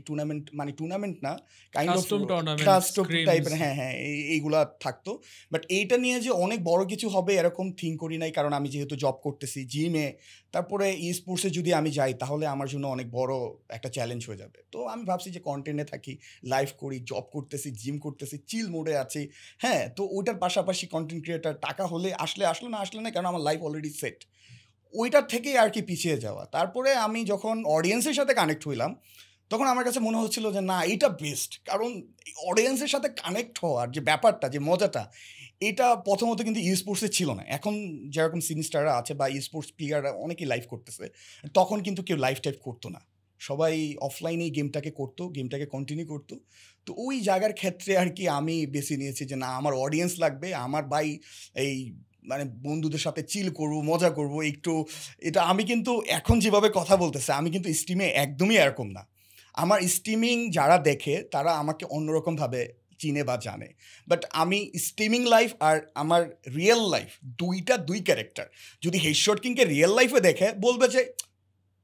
টুর্নামেন্ট না, কাইন্ড অফ ক্লাস টাইপের, হ্যাঁ এইগুলা থাকতো। বাট এইটা নিয়ে যে অনেক বড় কিছু হবে এরকম থিঙ্ক করি নাই, কারণ আমি যেহেতু জব করতেছি জিমে, তারপরে ই স্পোর্টসে যদি আমি যাই তাহলে আমার জন্য অনেক বড় একটা চ্যালেঞ্জ হয়ে যাবে। তো আমি ভাবছি যে কন্টেন্টে থাকি, লাইভ করি, জব করতেছি, জিম করতেছি, চিল মোডে আছি, হ্যাঁ। তো ওইটার পাশাপাশি কন্টেন্ট ক্রিয়েটার, টাকা হলে আসলে না, কারণ আমার লাইফ অলরেডি সেট, ওইটার থেকেই আর কি পিছিয়ে যাওয়া। তারপরে আমি যখন অডিয়েন্সের সাথে কানেক্ট হইলাম তখন আমার কাছে মনে হচ্ছিল যে না এটা বেস্ট, কারণ অডিয়েন্সের সাথে কানেক্ট হওয়ার যে ব্যাপারটা, যে মজাটা, এটা প্রথমত কিন্তু ই স্পোর্টসে ছিল না। এখন যেরকম সিনিস্টাররা আছে বা ই স্পোর্টস প্লেয়াররা অনেকেই লাইভ করতেছে, তখন কিন্তু কেউ লাইভ টাইপ করতো না, সবাই অফলাইনেই গেমটাকে করতো, গেমটাকে কন্টিনিউ করতো। তো ওই জায়গার ক্ষেত্রে আর কি আমি বেছে নিয়েছি যে না আমার অডিয়েন্স লাগবে, আমার ভাই এই মানে বন্ধুদের সাথে চিল করবো, মজা করবো একটু। এটা আমি কিন্তু এখন যেভাবে কথা বলতেছে আমি কিন্তু স্ট্রিমে একদমই এরকম না। আমার স্ট্রিমিং যারা দেখে তারা আমাকে অন্যরকমভাবে চিনে বা জানে, বাট আমি স্ট্রিমিং লাইফ আর আমার রিয়েল লাইফ দুই ক্যারেক্টার। যদি হেডশট কিংকে রিয়েল লাইফে দেখে বলবে যে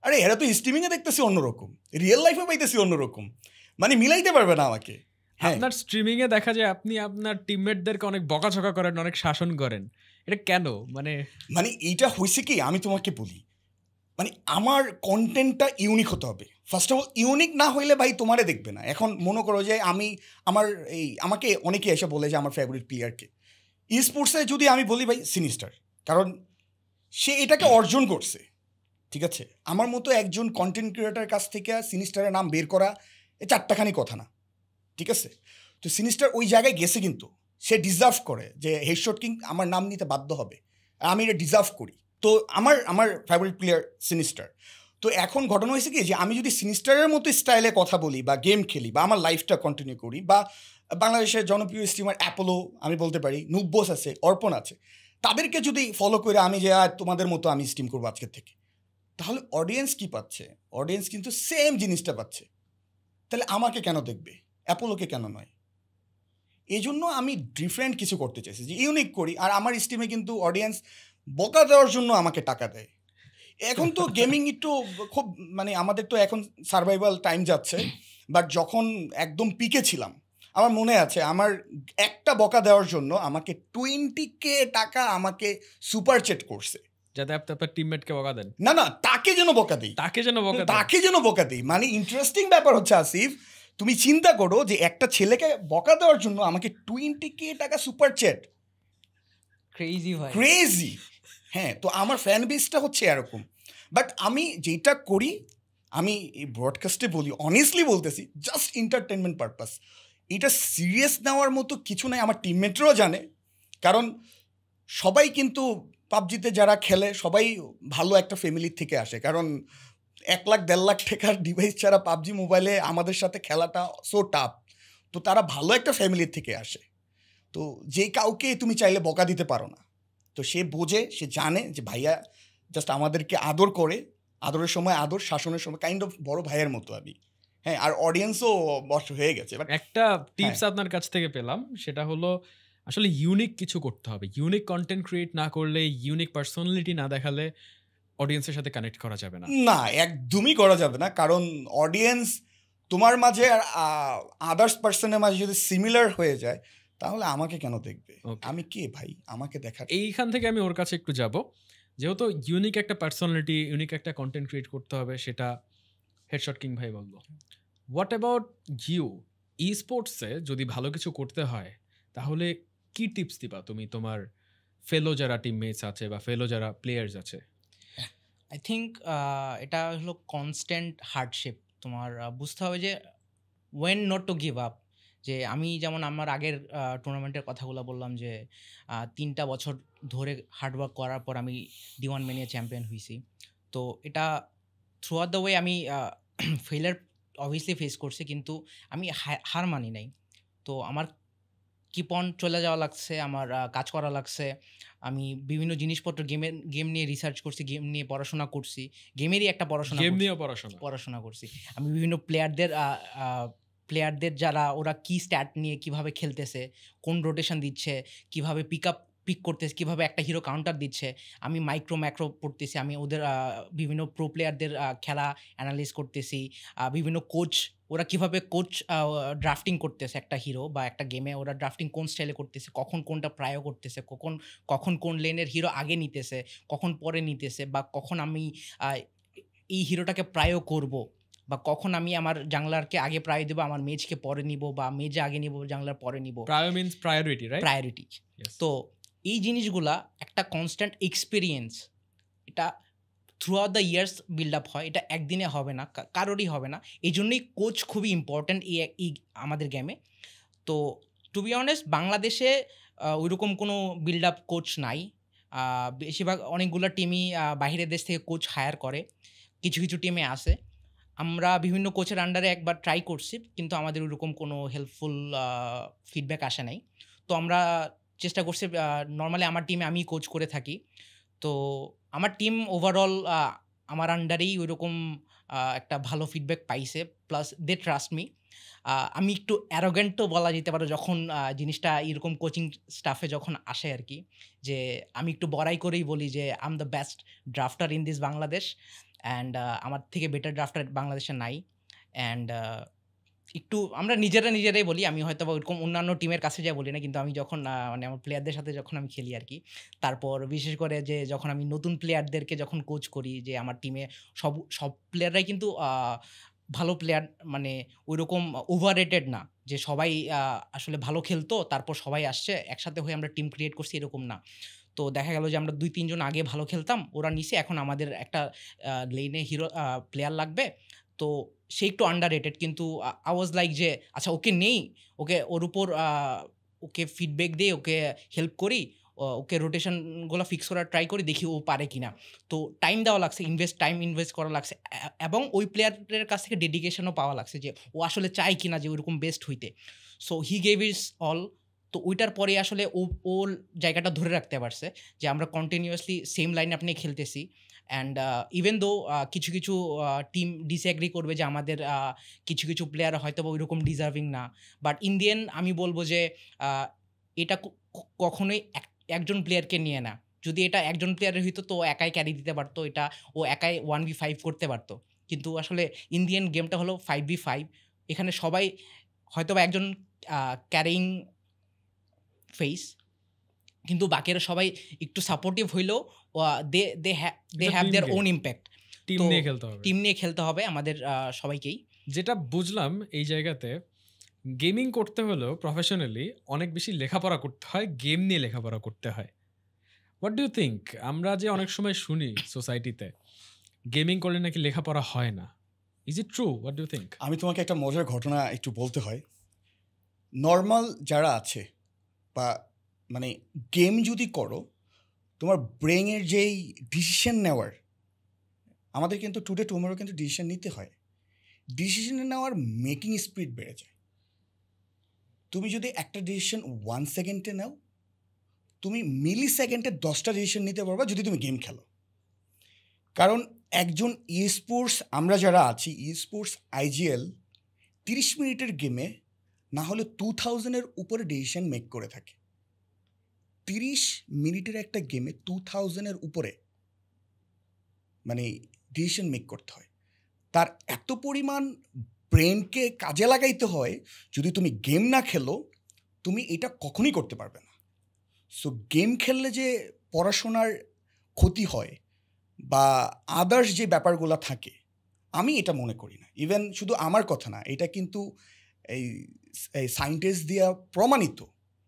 আরে এরা তো স্ট্রিমিংয়ে দেখতেছি অন্যরকম, রিয়েল লাইফে পাইতেছি অন্যরকম, মানে মিলাইতে পারবে না আমাকে। আপনার স্ট্রিমিং এ দেখা যায় আপনি আপনার টিমমেটদেরকে অনেক বকাঝকা করেন, অনেক শাসন করেন, এটা কেন? মানে এইটা হয়েছে কি, আমি তোমাকে বলি, মানে আমার কন্টেন্টটা ইউনিক হতে হবে। ফার্স্ট অফ অল ইউনিক না হইলে ভাই তোমারে দেখবে না। এখন মনে করো যে আমাকে অনেকে এসে বলে যে আমার ফেভারিট প্লেয়ারকে, ই স্পোর্টসে যদি আমি বলি ভাই সিনিস্টার, কারণ সে এটাকে অর্জন করছে, ঠিক আছে। আমার মতো একজন কন্টেন্ট ক্রিয়েটার কাছ থেকে সিনিস্টারের নাম বের করা চারটাখানি কথা না, ঠিক আছে। তো সিনিস্টার ওই জায়গায় গেছে, কিন্তু সে ডিজার্ভ করে যে হেডশট কিং আমার নাম নিতে বাধ্য হবে, আমি এটা ডিজার্ভ করি। তো আমার ফেভারিট প্লেয়ার সিনিস্টার। তো এখন ঘটনা হয়েছে কি যে আমি যদি সিনিস্টারের মতো স্টাইলে কথা বলি বা গেম খেলি বা আমার লাইফটা কন্টিনিউ করি, বা বাংলাদেশের জনপ্রিয় স্ট্রিমার অ্যাপোলো আমি বলতে পারি, নুব্বোস আছে, অর্পণ আছে, তাদেরকে যদি ফলো করে আমি যে তোমাদের মতো আমি স্ট্রিম করবো আজকের থেকে, তাহলে অডিয়েন্স কি পাচ্ছে? অডিয়েন্স কিন্তু সেম জিনিসটা পাচ্ছে। তাহলে আমাকে কেন দেখবে, অ্যাপোলোকে কেন নয়? এই জন্য আমি ডিফারেন্ট কিছু করতে চাইছি, যে ইউনিক করি। আর আমার স্ট্রিমে কিন্তু অডিয়েন্স বকা দেওয়ার জন্য আমাকে টাকা দেয়। এখন তো গেমিং একটু খুব মানে আমাদের তো এখন সার্ভাইভাল টাইম যাচ্ছে, বাট যখন একদম পিকে ছিলাম আমার মনে আছে আমার একটা বকা দেওয়ার জন্য আমাকে 20K টাকা আমাকে সুপার চ্যাট করছে, যাতে আপনার টিমমেটকে বকা দেন। না তাকে যেন বকা দিই, তাকে যেন বকা দিই। মানে ইন্টারেস্টিং ব্যাপার হচ্ছে আসিফ, তুমি চিন্তা করো যে একটা ছেলেকে বকা দেওয়ার জন্য আমাকে 20K টাকা সুপার চ্যাট, ক্রেজি। হ্যাঁ, তো আমার ফ্যান বেসটা হচ্ছে এরকম। বাট আমি যেটা করি আমি এই ব্রডকাস্টে বলি, অনেস্টলি বলতেছি, জাস্ট এন্টারটেনমেন্ট পারপাস। এটা সিরিয়াস নেওয়ার মতো কিছু নাই, আমার টিমমেটরাও জানে। কারণ সবাই কিন্তু পাবজিতে যারা খেলে সবাই ভালো একটা ফ্যামিলির থেকে আসে, কারণ 1 লাখ 1.5 লাখ টাকার ডিভাইস ছাড়া পাবজি মোবাইলে আমাদের সাথে খেলাটা সো টাফ। তো তারা ভালো একটা ফ্যামিলির থেকে আসে, তো যে কাউকে তুমি চাইলে বকা দিতে পারো না। তো সে বোঝে, সে জানে যে ভাইয়া জাস্ট আমাদেরকে আদর করে, আদরের সময় আদর, শাসনের সময় কাইন্ড অফ বড় ভাইয়ের মতো আমি। হ্যাঁ, আর অডিয়েন্সও বশ হয়ে গেছে। একটা টিপস আপনার কাছ থেকে পেলাম, সেটা হলো আসলে ইউনিক কিছু করতে হবে। ইউনিক কন্টেন্ট ক্রিয়েট না করলে, ইউনিক পার্সোনালিটি না দেখালে অডিয়েন্সের সাথে কানেক্ট করা যাবে না। না, একদমই করা যাবে না, কারণ অডিয়েন্স তোমার মাঝে আর আদার্স পার্সনের মাঝে যদি সিমিলার হয়ে যায়, তাহলে আমাকে কেন দেখবে? আমি কে ভাই আমাকে দেখার? এইখান থেকে আমি ওর কাছে একটু যাব, যেহেতু ইউনিক একটা পার্সোনালিটি, ইউনিক একটা কন্টেন্ট ক্রিয়েট করতে হবে, সেটা হেডশট কিং ভাই বললো। What about you? ই স্পোর্টসে যদি ভালো কিছু করতে হয়, তাহলে কি টিপস দিবা তুমি তোমার ফেলো যারা টিমমেটস আছে বা ফেলো যারা প্লেয়ার্স আছে? আই থিঙ্ক এটা হলো কনস্ট্যান্ট হার্ডশিপ। তোমার বুঝতে হবে যে when not to give up. যে আমি যেমন আমার আগের টুর্নামেন্টের কথাগুলো বললাম যে 3টা বছর ধরে হার্ডওয়ার্ক করার পর আমি D1 মেনিয়া চ্যাম্পিয়ন হয়েছি। তো এটা থ্রু আউট দ্য ওয়ে আমি ফেলার অবভিয়াসলি ফেস করছি, কিন্তু আমি হার মানি নাই। তো আমার কিপ অন চলে যাওয়া লাগছে, আমার কাজ করা লাগছে। আমি বিভিন্ন জিনিসপত্র গেম নিয়ে রিসার্চ করছি, গেম নিয়ে পড়াশোনা করছি, গেমেরই একটা পড়াশোনা করছি। আমি বিভিন্ন প্লেয়ারদের যারা ওরা কি স্ট্যাট নিয়ে কিভাবে খেলতেছে, কোন রোটেশন দিচ্ছে, কিভাবে পিক করতেছে, কিভাবে একটা হিরো কাউন্টার দিচ্ছে, আমি ম্যাক্রো পড়তেছি। আমি ওদের বিভিন্ন প্রো প্লেয়ারদের খেলা অ্যানালাইজ করতেছি, বিভিন্ন কোচ ওরা কিভাবে ড্রাফটিং করতেছে একটা হিরো বা একটা গেমে, ওরা ড্রাফটিং কোন স্টাইলে করতেছে, কখন কোনটা প্রায় করতেছে, কখন কোন লেনের হিরো আগে নিতেছে, কখন পরে নিতেছে, বা কখন আমি এই হিরোটাকে প্রায় করব, বা কখন আমি আমার জাংলারকে আগে প্রায় দেবো, আমার মেজকে পরে নিব, বা মেজে আগে নিব, জাংলার পরে নিব। প্রায় মিন্স প্রায়োরিটি, রাইট? প্রায়োরিটি। তো এই জিনিসগুলা একটা কনস্ট্যান্ট এক্সপিরিয়েন্স, এটা through out the years build up হয়। এটা একদিনে হবে না, কারোরই হবে না। এই জন্যই কোচ খুবই ইম্পর্ট্যান্ট এই আমাদের গেমে। তো টু বি অনেস্ট, বাংলাদেশে ওইরকম কোনো বিল্ড আপ কোচ নাই। বেশিরভাগ অনেকগুলো টিমই বাইরের দেশ থেকে কোচ হায়ার করে, কিছু কিছু টিমে আসে। আমরা বিভিন্ন কোচের আন্ডারে একবার ট্রাই করছি, কিন্তু আমাদের ওইরকম কোনো হেল্পফুল ফিডব্যাক আসে নাই। তো আমরা চেষ্টা করছি, নর্মালি আমার টিমে আমি কোচ করে থাকি। তো আমার টিম ওভারঅল আমার আন্ডারেই ওইরকম একটা ভালো ফিডব্যাক পাইছে, প্লাস দে ট্রাস্ট মি। আমি একটু অ্যারোগেন্টও বলা যেতে পারে যখন জিনিসটা এরকম কোচিং স্টাফে যখন আসে আর কি, যে আমি একটু বড়াই করেই বলি যে I am the best drafter in this Bangladesh, and আমার থেকে বেটার ড্রাফটার বাংলাদেশে নাই। অ্যান্ড একটু আমরা নিজেরাই বলি, আমি হয়তো বা ওইরকম অন্যান্য টিমের কাছে যা বলি না, কিন্তু আমি যখন মানে আমার প্লেয়ারদের সাথে যখন আমি খেলি আর কি, তারপর বিশেষ করে যে যখন আমি নতুন প্লেয়ারদেরকে যখন কোচ করি, যে আমার টিমে সব প্লেয়াররাই কিন্তু ভালো প্লেয়ার, মানে ওইরকম ওভার রেটেড না যে সবাই আসলে ভালো খেলতো তারপর সবাই আসছে একসাথে হয়ে আমরা টিম ক্রিয়েট করছি, এরকম না। তো দেখা গেল যে আমরা 2-3 জন আগে ভালো খেলতাম, ওরা নিচে, এখন আমাদের একটা লেনে হিরো প্লেয়ার লাগবে। তো সে একটু আন্ডার রেটেড, কিন্তু আই ওয়াজ লাইক যে আচ্ছা ওকে নেই, ওর উপর ওকে ফিডব্যাক দিয়ে ওকে হেল্প করি, ওকে রোটেশনগুলো ফিক্স করার ট্রাই করি, দেখি ও পারে কিনা। তো টাইম দেওয়া লাগছে, টাইম ইনভেস্ট করা লাগছে, এবং ওই প্লেয়ারের কাছ থেকে ডেডিকেশনও পাওয়া লাগছে যে ও আসলে চায় কিনা যে ওইরকম বেস্ট হইতে। So he gave is all. তো ওইটার পরে আসলে ওর জায়গাটা ধরে রাখতে পারছে যে আমরা কন্টিনিউয়াসলি সেম লাইন আপনি খেলতেছি। অ্যান্ড ইভেন দো কিছু কিছু টিম ডিসঅ্যাগ্রি করবে যে আমাদের কিছু কিছু প্লেয়ার হয়তো বা ওইরকম ডিজার্ভিং না, বাট ইন দি এন্ড আমি বলবো যে এটা কখনোই একজন প্লেয়ারকে নিয়ে না। যদি এটা একজন প্লেয়ারের হইতো তো ও একাই ক্যারি দিতে পারতো, এটা ও একাই 1v5 করতে পারতো। কিন্তু আসলে ইন্ডিয়ান গেমটা হলো 5v5। এখানে সবাই হয়তো বা একজন ক্যারিং ফেস, কিন্তু বাকিরা সবাই একটু সাপোর্টিভ হইলেও they have their own impact. Team নিয়ে খেলতে হবে আমাদের সবাইকেই। যেটা বুঝলাম এই জায়গাতে, গেমিং করতে হলেও প্রফেশনালি অনেক বেশি লেখাপড়া করতে হয়, গেম নিয়ে লেখাপড়া করতে হয়। What do you think? আমরা যে অনেক সময় শুনি সোসাইটিতে গেমিং করলে নাকি লেখাপড়া হয় না, is it true? What do you think? আমি তোমাকে একটা মজার ঘটনা একটু বলতে হয়। নর্মাল যারা আছে বা মানে গেম যদি করো, তোমার ব্রেনের যেই ডিসিশন নেওয়ার, আমাদের কিন্তু টুডে টুমরো কিন্তু ডিসিশন নিতে হয়, ডিসিশন নেওয়ার মেকিং স্পিড বেড়ে যায়। তুমি যদি একটা ডিসিশন 1 সেকেন্ডে নাও, তুমি মিলি সেকেন্ডে 10টা ডিসিশন নিতে পারবা যদি তুমি গেম খেলো। কারণ একজন স্পোর্টস, আমরা যারা আছি স্পোর্টস IGL 30 মিনিটের গেমে না হলে 2000-এর উপরে ডিসিশন মেক করে থাকে। 30 মিনিটের একটা গেমে 2000-এর উপরে মানে ডিসিশন মেক করতে হয়। তার এত পরিমাণ ব্রেনকে কাজে লাগাইতে হয়, যদি তুমি গেম না খেলো তুমি এটা কখনোই করতে পারবে না। সো গেম খেললে যে পড়াশোনার ক্ষতি হয় বা আদার্স যে ব্যাপারগুলো থাকে, আমি এটা মনে করি না। ইভেন শুধু আমার কথা না, এটা কিন্তু এই সায়েন্টিস্ট দিয়া প্রমাণিত,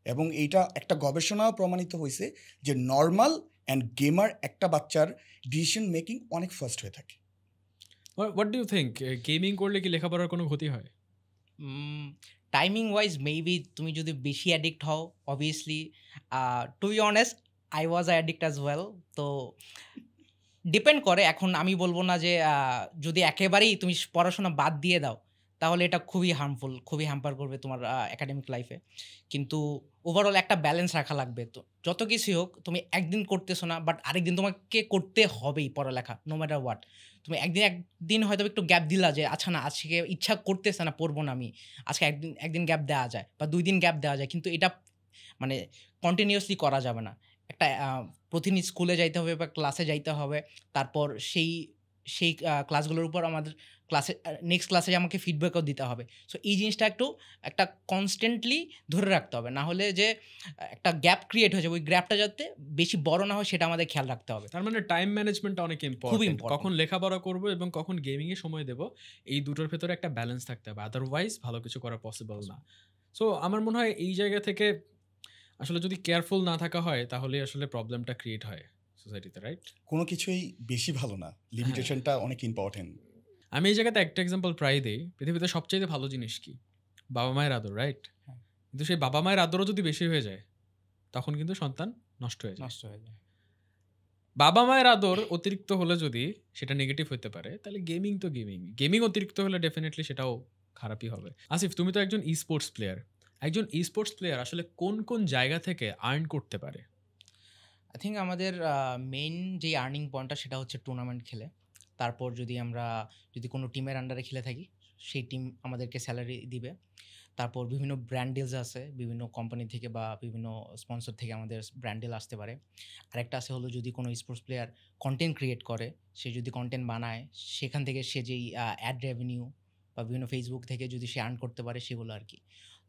এবং এইটা একটা গবেষণাও প্রমাণিত হয়েছে যে নর্মাল অ্যান্ড গেমার একটা বাচ্চার ডিসিশন মেকিং অনেক ফাস্ট হয়ে থাকে। What do you think? Gaming করলে কি লেখাপড়ার কোনো ক্ষতি হয়? টাইমিং ওয়াইজ মেবি তুমি যদি বেশি অ্যাডিক্ট হও, obviously to be honest I was addict as well. তো ডিপেন্ড করে। এখন আমি বলবো না যে যদি একেবারেই তুমি পড়াশোনা বাদ দিয়ে দাও তাহলে এটা খুবই হার্মফুল, খুবই হ্যাম্পার করবে তোমার একাডেমিক লাইফে। কিন্তু ওভারঅল একটা ব্যালেন্স রাখা লাগবে। তো যত কিছুই হোক, তুমি একদিন করতেছো না, বাট আরেকদিন তোমাকে করতে হবেই পড়ালেখা, নো ম্যাটার হোয়াট। তুমি একদিন হয়তো একটু গ্যাপ দিলা যে আচ্ছা না আজকে ইচ্ছা করতেছে না, পড়বো না আমি, আজকে একদিন গ্যাপ দেওয়া যায় বা 2 দিন গ্যাপ দেওয়া যায়, কিন্তু এটা মানে কন্টিনিউয়াসলি করা যাবে না। একটা প্রতিদিন স্কুলে যাইতে হবে বা ক্লাসে যাইতে হবে, তারপর সেই ক্লাসগুলোর উপর আমাদের নেক্সট ক্লাসে আমাকে ফিডব্যাকও দিতে হবে। সো এই জিনিসটা একটা কনস্ট্যান্টলি ধরে রাখতে হবে, না হলে যে একটা গ্যাপ ক্রিয়েট হয়ে যাবে, ওই গ্যাপটা যাতে বেশি বড় না হয় সেটা আমাদের খেয়াল রাখতে হবে। তার মানে টাইম ম্যানেজমেন্টটা অনেক খুব ইম্পর্টেন্ট। ইম্পর্টেন্ট। কখন লেখাপড়া করবো এবং কখন গেমিংয়ে সময় দেবো, এই দুটোর ভেতরে একটা ব্যালেন্স থাকতে হবে, আদারওয়াইজ ভালো কিছু করা পসিবল না। সো আমার মনে হয় এই জায়গা থেকে আসলে যদি কেয়ারফুল না থাকা হয় তাহলে আসলে প্রবলেমটা ক্রিয়েট হয় সোসাইটিতে, রাইট? কোনো কিছুই বেশি ভালো না, লিমিটেশনটা অনেক ইম্পর্টেন্ট। আমি এই জায়গাতে একটা এক্সাম্পল প্রায় দিই। পৃথিবীতে সবচেয়ে ভালো জিনিস কি? বাবা মায়ের আদর, রাইট? কিন্তু সেই বাবা মায়ের আদরও যদি বেশি হয়ে যায় তখন কিন্তু সন্তান নষ্ট হয়ে যায়। বাবা মায়ের আদর অতিরিক্ত হলে যদি সেটা নেগেটিভ হতে পারে, তাহলে গেমিং অতিরিক্ত হলে ডেফিনেটলি সেটাও খারাপই হবে। আসিফ, তুমি তো একজন স্পোর্টস প্লেয়ার। একজন স্পোর্টস প্লেয়ার আসলে কোন কোন জায়গা থেকে আর্ন করতে পারে? আই থিঙ্ক আমাদের মেইন যে আর্নিং পয়েন্টটা সেটা হচ্ছে টুর্নামেন্ট খেলে। তারপর যদি কোনো টিমের আন্ডারে খেলে থাকি, সেই টিম আমাদেরকে স্যালারি দিবে। তারপর বিভিন্ন ব্র্যান্ড ডিলস আছে, বিভিন্ন কোম্পানি থেকে বা বিভিন্ন স্পন্সর থেকে আমাদের ব্র্যান্ড ডিল আসতে পারে। আরেকটা আছে হলো যদি কোনো স্পোর্টস প্লেয়ার কন্টেন্ট ক্রিয়েট করে, সে যদি কন্টেন্ট বানায়, সেখান থেকে সে যেই অ্যাড রেভিনিউ বা বিভিন্ন ফেসবুক থেকে যদি সে আর্ন করতে পারে, সেগুলো আর কি।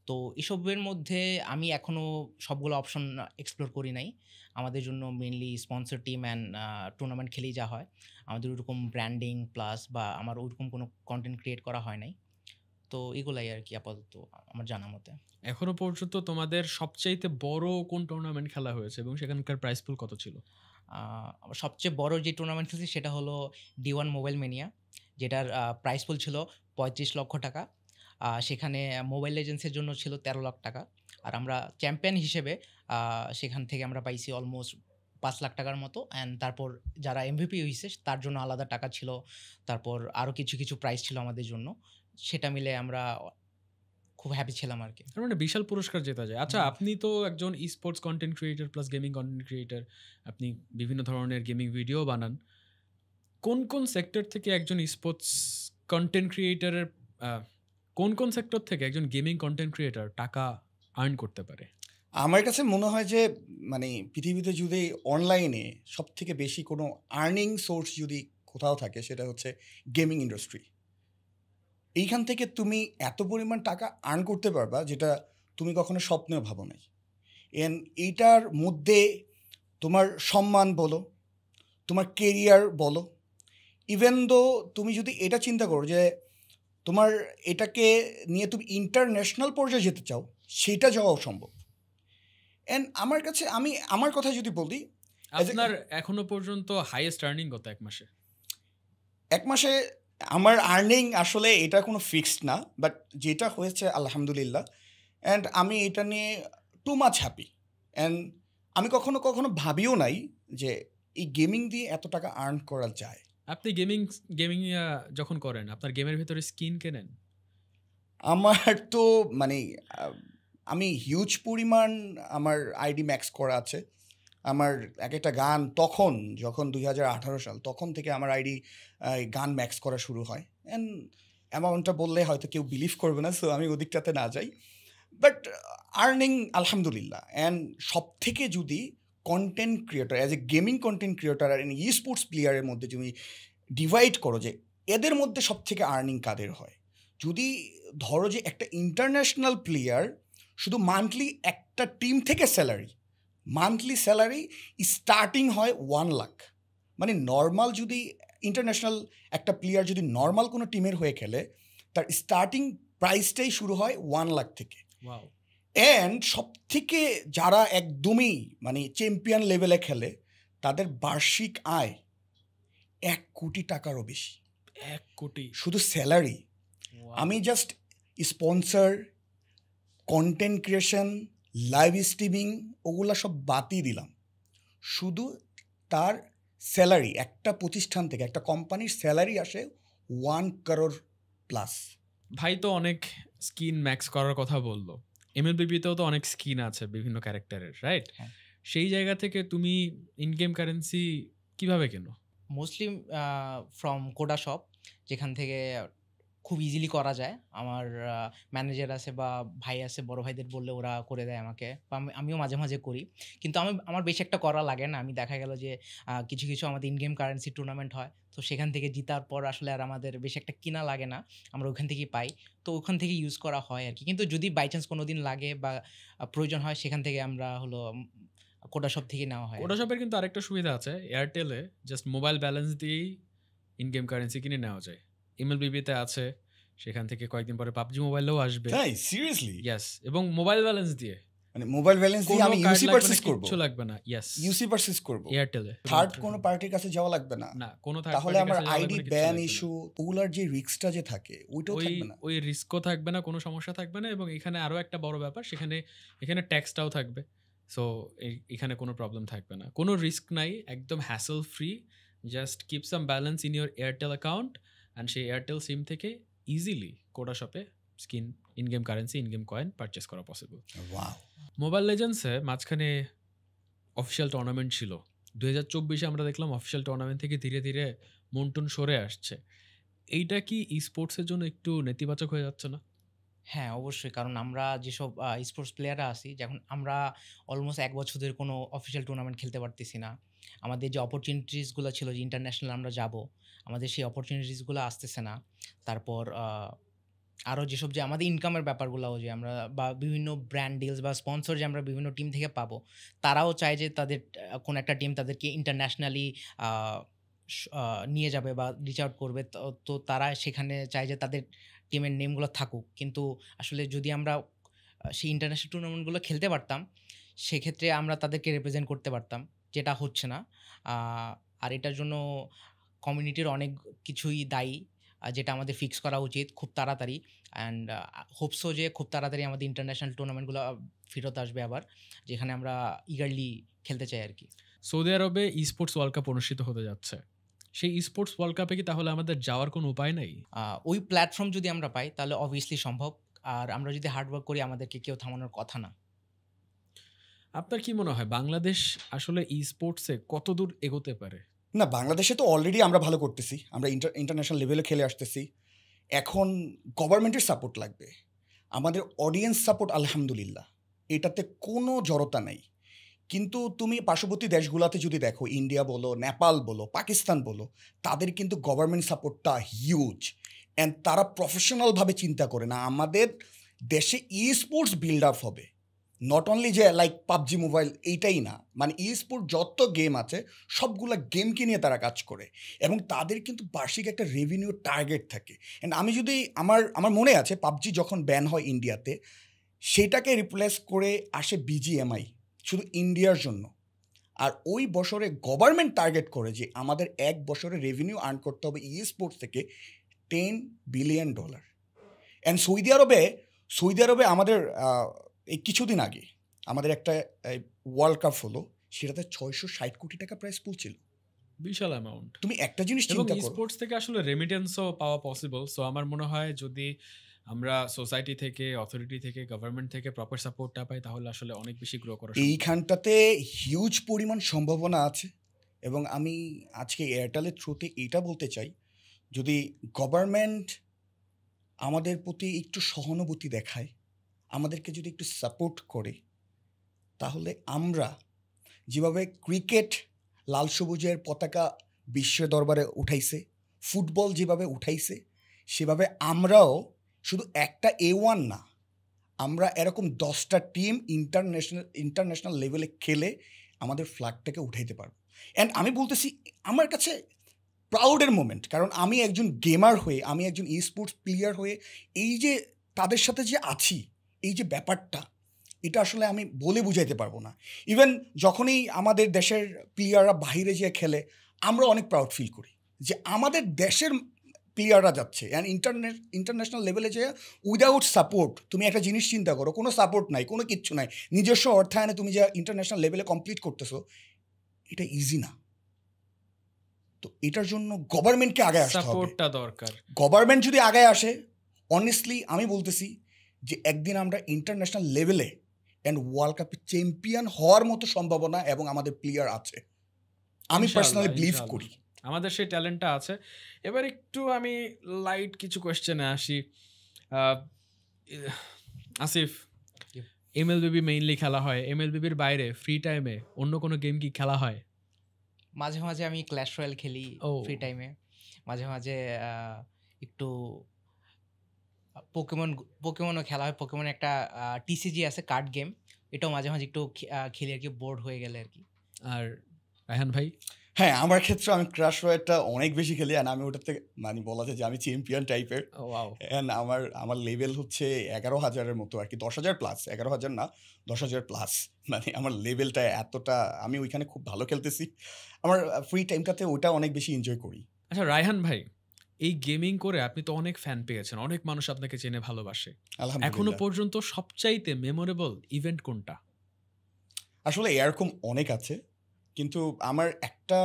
তো এসবের মধ্যে আমি এখনও সবগুলো অপশন এক্সপ্লোর করি নাই। আমাদের জন্য mainly sponsor team and tournament খেলেই যা হয়। আমাদের ওরকম ব্র্যান্ডিং প্লাস বা আমার ওরকম কোনো কন্টেন্ট ক্রিয়েট করা হয় নাই। তো এগুলাই আর কি আপাতত আমার জানা মতে। এখনো পর্যন্ত তোমাদের সবচাইতে বড় কোন টুর্নামেন্ট খেলা হয়েছে এবং সেখানকার প্রাইস পুল কত ছিল? সবচেয়ে বড় যে টুর্নামেন্ট খেলছি সেটা হলো D1 মোবাইল মেনিয়া, যেটার প্রাইস পুল ছিল 35 লক্ষ টাকা। সেখানে মোবাইল লেজেন্ডসের জন্য ছিল 13 লাখ টাকা। আর আমরা চ্যাম্পিয়ন হিসেবে সেখান থেকে আমরা পাইছি অলমোস্ট 5 লাখ টাকার মতো। অ্যান্ড তারপর যারা MVP হয়েছে তার জন্য আলাদা টাকা ছিল। তারপর আরও কিছু প্রাইজ ছিল আমাদের জন্য। সেটা মিলে আমরা খুব হ্যাপি ছিলাম আর কি। তার মানে বিশাল পুরস্কার জেতা যায়। আচ্ছা, আপনি তো একজন sports content creator plus gaming content creator, আপনি বিভিন্ন ধরনের গেমিং ভিডিও বানান। কোন কোন সেক্টর থেকে একজন স্পোর্টস কন্টেন্ট ক্রিয়েটরের কোন সেক্টর থেকে একজন গেমিং কন্টেন্ট ক্রিয়েটর টাকা আর্ন করতে পারে? আমার কাছে মনে হয় যে মানে পৃথিবীতে যদি অনলাইনে সব থেকে বেশি কোনো আর্নিং সোর্স যদি কোথাও থাকে সেটা হচ্ছে গেমিং ইন্ডাস্ট্রি। এইখান থেকে তুমি এত পরিমাণ টাকা আর্ন করতে পারবা যেটা তুমি কখনো স্বপ্নেও ভাবো নাই। এইটার মধ্যে তোমার সম্মান বলো, তোমার কেরিয়ার বলো, ইভেন দো তুমি যদি এটা চিন্তা করো যে তোমার এটাকে নিয়ে তুমি ইন্টারন্যাশনাল পর্যায়ে যেতে চাও, সেটা যাওয়াও সম্ভব। আমার কাছে আমার কথা যদি বলি, আপনার এখনো পর্যন্ত হাইয়েস্ট আর্নিং কত এক মাসে? এক মাসে আমার আর্নিং আসলে এটা কোনো ফিক্সড না, বাট যেটা হয়েছে আলহামদুলিল্লাহ, অ্যান্ড আমি এটা নিয়ে টু মাচ হ্যাপি। অ্যান্ড আমি কখনো কখনো ভাবিও নাই যে এই গেমিং দিয়ে এত টাকা আর্ন করা যায়। আপনি গেমিং যখন করেন আপনার গেমের ভিতরে স্কিন কেনেন? আমার তো মানে আমি হিউজ পরিমাণ আমার আইডি ম্যাক্স করা আছে। আমার এক একটা গান তখন যখন 2018 সাল তখন থেকে আমার আইডি গান ম্যাক্স করা শুরু হয়। অ্যান্ড অ্যামাউন্টটা বললে হয়তো কেউ বিলিভ করবে না, সো আমি ওদিকটাতে না যাই। বাট আর্নিং আলহামদুলিল্লাহ। অ্যান্ড সব থেকে যদি content creator as a gaming content creator আর ই স্পোর্টস প্লেয়ারের মধ্যে তুমি ডিভাইড করো যে এদের মধ্যে সব থেকে আর্নিং কাদের হয়, যদি ধরো যে একটা ইন্টারন্যাশনাল প্লেয়ার শুধু মান্থলি একটা টিম থেকে মান্থলি স্যালারি স্টার্টিং হয় 1 লাখ। মানে নর্মাল যদি ইন্টারন্যাশনাল একটা প্লেয়ার যদি নর্মাল কোনো টিমের হয়ে খেলে তার স্টার্টিং প্রাইসটাই শুরু হয় 1 লাখ থেকে। অ্যান্ড সব থেকে যারা একদমই মানে চ্যাম্পিয়ন লেভেলে খেলে তাদের বার্ষিক আয় 1 কোটি টাকারও বেশি। 1 কোটি শুধু স্যালারি। আমি just sponsor, content creation, live streaming ওগুলা সব বাদই দিলাম, শুধু তার স্যালারি একটা প্রতিষ্ঠান থেকে একটা কোম্পানির স্যালারি আসে 1 crore প্লাস। ভাই তো অনেক স্কিন ম্যাক্স করার কথা বললো, এমএলবিতেও তো অনেক স্কিন আছে বিভিন্ন ক্যারেক্টারের, রাইট? সেই জায়গা থেকে তুমি ইন গেম কারেন্সি কিভাবে কেনো? মোস্টলি ফ্রম কোডা শপ, যেখান থেকে খুব ইজিলি করা যায়। আমার ম্যানেজার আছে বা ভাই আছে, বড় ভাইদের বললে ওরা করে দেয় আমাকে, বা আমিও মাঝে মাঝে করি। কিন্তু আমার বেশি একটা করা লাগে না। আমি দেখা গেল যে কিছু কিছু আমাদের ইন গেম কারেন্সি টুর্নামেন্ট হয়, তো সেখান থেকে জিতার পর আসলে আর আমাদের বেশি একটা কিনা লাগে না, আমরা ওখান থেকেই পাই, তো ওখান থেকে ইউজ করা হয় আর কি। কিন্তু যদি বাই চান্স কোনো দিন লাগে বা প্রয়োজন হয় সেখান থেকে আমরা হলো কোডা শপ থেকে নেওয়া হয়। কোডা শপের কিন্তু আরেকটা সুবিধা আছে, এয়ারটেলে জাস্ট মোবাইল ব্যালেন্স দিয়েই ইন গেম কারেন্সি কিনে নেওয়া যায়। এমএলবিতে আছে, সেখান থেকে কয়েকদিন পরে পাবজি মোবাইলেও আসবে। তাই সিরিয়াসলি? ইয়েস, এবং মোবাইল ব্যালেন্স দিয়ে, মানে মোবাইল ব্যালেন্স দিয়ে আমি ইউসি পারচেজ করব? কিছু লাগবে না। ইয়েস, ইউসি পারচেজ করব এয়ারটেলে। থার্ড কোনো পার্টির কাছে যাওয়া লাগবে না? না, কোনো থার্ড তাহলে আমার আইডি ব্যান ইস্যু ওগুলার যে রিস্কটা যে থাকে ওইটাও থাকবে না? ওই রিস্কও থাকবে না, কোনো সমস্যা থাকবে না। এবং এখানে আরো একটা বড় ব্যাপার, এখানে ট্যাক্সটাও থাকবে, সো এখানে কোনো প্রবলেম থাকবে না, কোনো রিস্ক নাই, একদম hassle free. Just keep some balance in your Airtel account and সেই এয়ারটেল সিম থেকে ইজিলি কোডা শপে skin, in game currency, in game coin purchase করা পসিবল। ওয়াও। মোবাইল লেজেন্ডসে মাঝখানে অফিসিয়াল টুর্নামেন্ট ছিল, 2024-এ আমরা দেখলাম অফিসিয়াল টুর্নামেন্ট থেকে ধীরে ধীরে মন্টুন সরে আসছে। এইটা কি ই স্পোর্টসের জন্য একটু নেতিবাচক হয়ে যাচ্ছে না? হ্যাঁ, অবশ্যই। কারণ আমরা যেসব স্পোর্টস প্লেয়াররা আছি, যখন আমরা অলমোস্ট 1 বছর ধরে কোনো অফিসিয়াল টুর্নামেন্ট খেলতে পারতেছি না। আমাদের যে অপরচুনিটিসগুলো ছিল যে ইন্টারন্যাশনাল আমরা যাবো, আমাদের সেই অপরচুনিটিসগুলো আসতেছে না। তারপর আরও যেসব যে আমাদের ইনকামের ব্যাপারগুলোও যে আমরা বা বিভিন্ন ব্র্যান্ড ডিলস বা স্পন্সর যে আমরা বিভিন্ন টিম থেকে পাবো, তারাও চায় যে তাদের কোনো একটা টিম তাদেরকে ইন্টারন্যাশনালি নিয়ে যাবে বা রিচ আউট করবে। তো তারা সেখানে চায় যে তাদের টিমের নেমগুলো থাকুক। কিন্তু আসলে যদি আমরা সেই ইন্টারন্যাশনাল টুর্নামেন্টগুলো খেলতে পারতাম, সেক্ষেত্রে আমরা তাদেরকে রিপ্রেজেন্ট করতে পারতাম, যেটা হচ্ছে না। আর এটার জন্য কমিউনিটির অনেক কিছুই দায়ী, যেটা আমাদের ফিক্স করা উচিত খুব তাড়াতাড়ি। অ্যান্ড হোপসো যে খুব তাড়াতাড়ি আমাদের ইন্টারন্যাশনাল টুর্নামেন্টগুলো ফেরত আসবে আবার, যেখানে আমরা ইগারলি খেলতে চাই আর কি। সৌদি আরবে ই স্পোর্টস ওয়ার্ল্ড কাপ অনুষ্ঠিত হতে যাচ্ছে, সেই ই স্পোর্টস ওয়ার্ল্ড কাপে কি তাহলে আমাদের যাওয়ার কোনো উপায় নেই? ওই প্ল্যাটফর্ম যদি আমরা পাই তাহলে অবভিয়াসলি সম্ভব। আর আমরা যদি হার্ডওয়ার্ক করি, আমাদেরকে কেউ থামানোর কথা না। আপনার কি মনে হয় বাংলাদেশ আসলে ই স্পোর্টসে কত দূর এগোতে পারে? না, বাংলাদেশে তো অলরেডি আমরা ভালো করতেছি, আমরা ইন্টারন্যাশনাল লেভেলে খেলে আসতেছি। এখন গভর্নমেন্টের সাপোর্ট লাগবে, আমাদের অডিয়েন্স সাপোর্ট আলহামদুলিল্লাহ, এটাতে কোনো জড়তা নেই। কিন্তু তুমি পার্শ্ববর্তী দেশগুলোতে যদি দেখো, ইন্ডিয়া বলো, নেপাল বলো, পাকিস্তান বলো, তাদের কিন্তু গভর্নমেন্ট সাপোর্টটা হিউজ। অ্যান্ড তারা প্রফেশনালভাবে চিন্তা করে না আমাদের দেশে ই স্পোর্টস বিল্ড আপ হবে। নট অনলি যে লাইক পাবজি মোবাইল এইটাই না, মানে ই স্পোর্ট যত গেম আছে সবগুলা গেমকে নিয়ে তারা কাজ করে, এবং তাদের কিন্তু বার্ষিক একটা রেভিনিউ টার্গেট থাকে। অ্যান্ড আমি যদি আমার মনে আছে পাবজি যখন ব্যান হয় ইন্ডিয়াতে, সেটাকে রিপ্লেস করে আসে বিজিএমআই শুধু ইন্ডিয়ার জন্য। আর ওই বছরে গভর্নমেন্ট টার্গেট করে যে আমাদের 1 বছরে রেভিনিউ আর্ন করতে হবে ই স্পোর্টস থেকে $10 billion। অ্যান্ড সৌদি আরবে আমাদের এই কিছুদিন আগে আমাদের একটা ওয়ার্ল্ড কাপ হলো, সেটাতে 660 কোটি টাকা প্রাইস পুল ছিল, বিশাল অ্যামাউন্ট। তুমি একটা জিনিস এবং চিন্তা করো, স্পোর্টস থেকে আসলে রেমিটেন্সও পাওয়া পসিবল। সো আমার মনে হয় যদি আমরা সোসাইটি থেকে, অথরিটি থেকে, গভর্নমেন্ট থেকে প্রপার সাপোর্টটা পাই তাহলে আসলে অনেক বেশি গ্রো করা সম্ভব। এইখানটাতে হিউজ পরিমাণ সম্ভাবনা আছে। এবং আমি আজকে এয়ারটেলের থ্রুতে এটা বলতে চাই, যদি গভর্নমেন্ট আমাদের প্রতি একটু সহানুভূতি দেখায়, আমাদেরকে যদি একটু সাপোর্ট করে, তাহলে আমরা যেভাবে ক্রিকেট লাল সবুজের পতাকা বিশ্ব দরবারে উঠাইছে, ফুটবল যেভাবে উঠাইছে, সেভাবে আমরাও শুধু একটা A1 না, আমরা এরকম 10টা টিম ইন্টারন্যাশনাল লেভেলে খেলে আমাদের ফ্ল্যাগটাকে উঠাইতে পারবো। অ্যান্ড আমি বলতেছি আমার কাছে প্রাউডের মোমেন্ট, কারণ আমি একজন গেমার হয়ে, আমি একজন স্পোর্টস প্লেয়ার হয়ে এই যে তাদের সাথে যে আছি, এই যে ব্যাপারটা, এটা আসলে আমি বলে বুঝাইতে পারবো না। ইভেন যখনই আমাদের দেশের প্লেয়াররা বাইরে যেয়ে খেলে, আমরা অনেক প্রাউড ফিল করি যে আমাদের দেশের প্লেয়াররা যাচ্ছে। অ্যান্ড ইন্টারন্যাশনাল লেভেলে যে উইদাউট সাপোর্ট, তুমি একটা জিনিস চিন্তা করো, কোনো সাপোর্ট নাই, কোনো কিচ্ছু নাই, নিজস্ব অর্থায়নে তুমি যে ইন্টারন্যাশনাল লেভেলে কমপ্লিট করতেছো, এটা ইজি না। তো এটার জন্য গভর্নমেন্টকে আগে আসতে হবে, সাপোর্টটা দরকার। গভর্নমেন্ট যদি আগে আসে, অনেস্টলি আমি বলতেছি যে একদিন আমরা ইন্টারন্যাশনাল লেভেলে অ্যান্ড ওয়ার্ল্ড কাপে চ্যাম্পিয়ন হওয়ার মতো সম্ভাবনা এবং আমাদের প্লেয়ার আছে, আমি পার্সোনালি বিলিভ করি। আমাদের সেই ট্যালেন্টটা আছে। এবার একটু আমি লাইট কিছু কোয়েশ্চেনে আসি। আসিফ, MLBB মেইনলি খেলা হয়, MLBBর বাইরে ফ্রি টাইমে অন্য কোনো গেম কি খেলা হয়? মাঝে মাঝে আমি ক্ল্যাশ রয়্যাল খেলি ফ্রি টাইমে, মাঝে মাঝে একটু পোকেমনও খেলা হয়। পোকেমন একটা TCG আছে কার্ড গেম, এটাও মাঝে মাঝে একটু খেলি আর কি, বোর্ড হয়ে গেলে আর কি। আর রায়হান ভাই? হ্যাঁ, আমার ক্ষেত্রে আমি ক্র্যাশ রয়্যালটা অনেক বেশি খেলি, অ্যান্ড আমি ওটাতে মানে বলা যায় যে আমি চ্যাম্পিয়ন টাইপের। অ্যান্ড আমার লেভেল হচ্ছে 11,000-এর মতো আর কি, 10,000 প্লাস, 11,000 না 10,000 প্লাস। মানে আমার লেভেলটা এতটা, আমি ওইখানে খুব ভালো খেলতেছি, আমার ফ্রি টাইমটাতে ওটা অনেক বেশি এনজয় করি। আচ্ছা রায়হান ভাই, এই গেমিং করে আপনি তো অনেক ফ্যান পেয়েছেন, অনেক মানুষ আপনাকে চেনে ভালোবাসে। এখনো পর্যন্ত সবচাইতে মেমোরেবল ইভেন্ট কোনটা? আসলে এরকম অনেক আছে, কিন্তু আমার একটা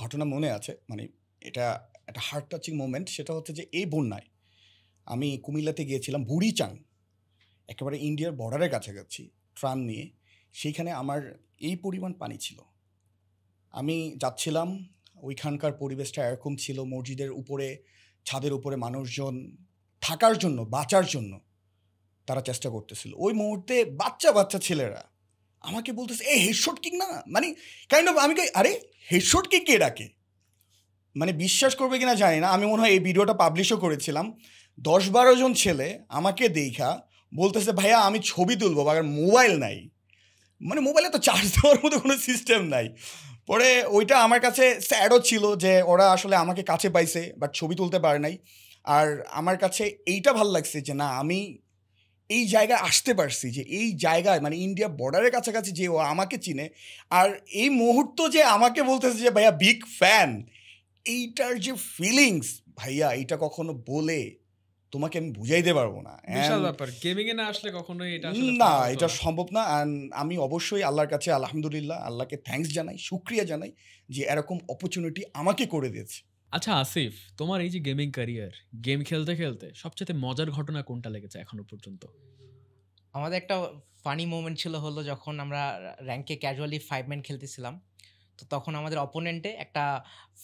ঘটনা মনে আছে, মানে এটা একটা হার্ট টাচিং মোমেন্ট। সেটা হচ্ছে যে এই বন্যায় আমি কুমিল্লাতে গিয়েছিলাম, বুড়িচাং, একেবারে ইন্ডিয়ার বর্ডারের কাছাকাছি, ট্রাম নিয়ে। সেইখানে আমার এই পরিমাণ পানি ছিল, আমি যাচ্ছিলাম, ওইখানকার পরিবেশটা এরকম ছিল, মসজিদের উপরে, ছাদের উপরে মানুষজন থাকার জন্য, বাঁচার জন্য তারা চেষ্টা করতেছিল। ওই মুহূর্তে বাচ্চা ছেলেরা আমাকে বলতেছে, এই হেডশট কিক না, মানে কাইন্ড অফ, আমি আরে হেডশট কিক কে ডাকে, মানে বিশ্বাস করবে কিনা জানি না, আমি মনে হয় এই ভিডিওটা পাবলিশও করেছিলাম। 10-12 জন ছেলে আমাকে দেখা বলতেছে, ভাইয়া আমি ছবি তুলবো, আর মোবাইল নাই, মানে মোবাইলে তো চার্জ দেওয়ার মতো কোনো সিস্টেম নাই। পরে ওইটা আমার কাছে স্যাডও ছিল যে ওরা আসলে আমাকে কাছে পাইছে, বাট ছবি তুলতে পারে নাই। আর আমার কাছে এইটা ভালো লাগছে যে না, আমি এই জায়গায় আসতে পারছি, যে এই জায়গায় মানে ইন্ডিয়া বর্ডারের কাছাকাছি যে ও আমাকে চিনে, আর এই মুহূর্ত যে আমাকে বলতেছে যে ভাইয়া বিগ ফ্যান, এইটার যে ফিলিংস ভাইয়া, এইটা কখনো বলে তোমাকে আমি বুঝাইতে পারবো না। বিশাল ব্যাপার, গেমিং এ না আসলে কখনোই এটা আসলে না, এটা সম্ভব না। অ্যান্ড আমি অবশ্যই আল্লাহর কাছে আলহামদুলিল্লাহ, আল্লাহকে থ্যাঙ্কস জানাই, শুক্রিয়া জানাই যে এরকম অপরচুনিটি আমাকে করে দিয়েছে। আচ্ছা আসিফ, তোমার এই যে গেমিং ক্যারিয়ার, গেম খেলতে খেলতে সবচেয়ে মজার ঘটনা কোনটা লেগেছে এখনো পর্যন্ত? আমাদের একটা ফানি মোমেন্ট ছিল, হলো যখন আমরা র্যাঙ্কে ক্যাজুয়ালি 5 ম্যান খেলতেছিলাম, তো তখন আমাদের অপোনেন্টে একটা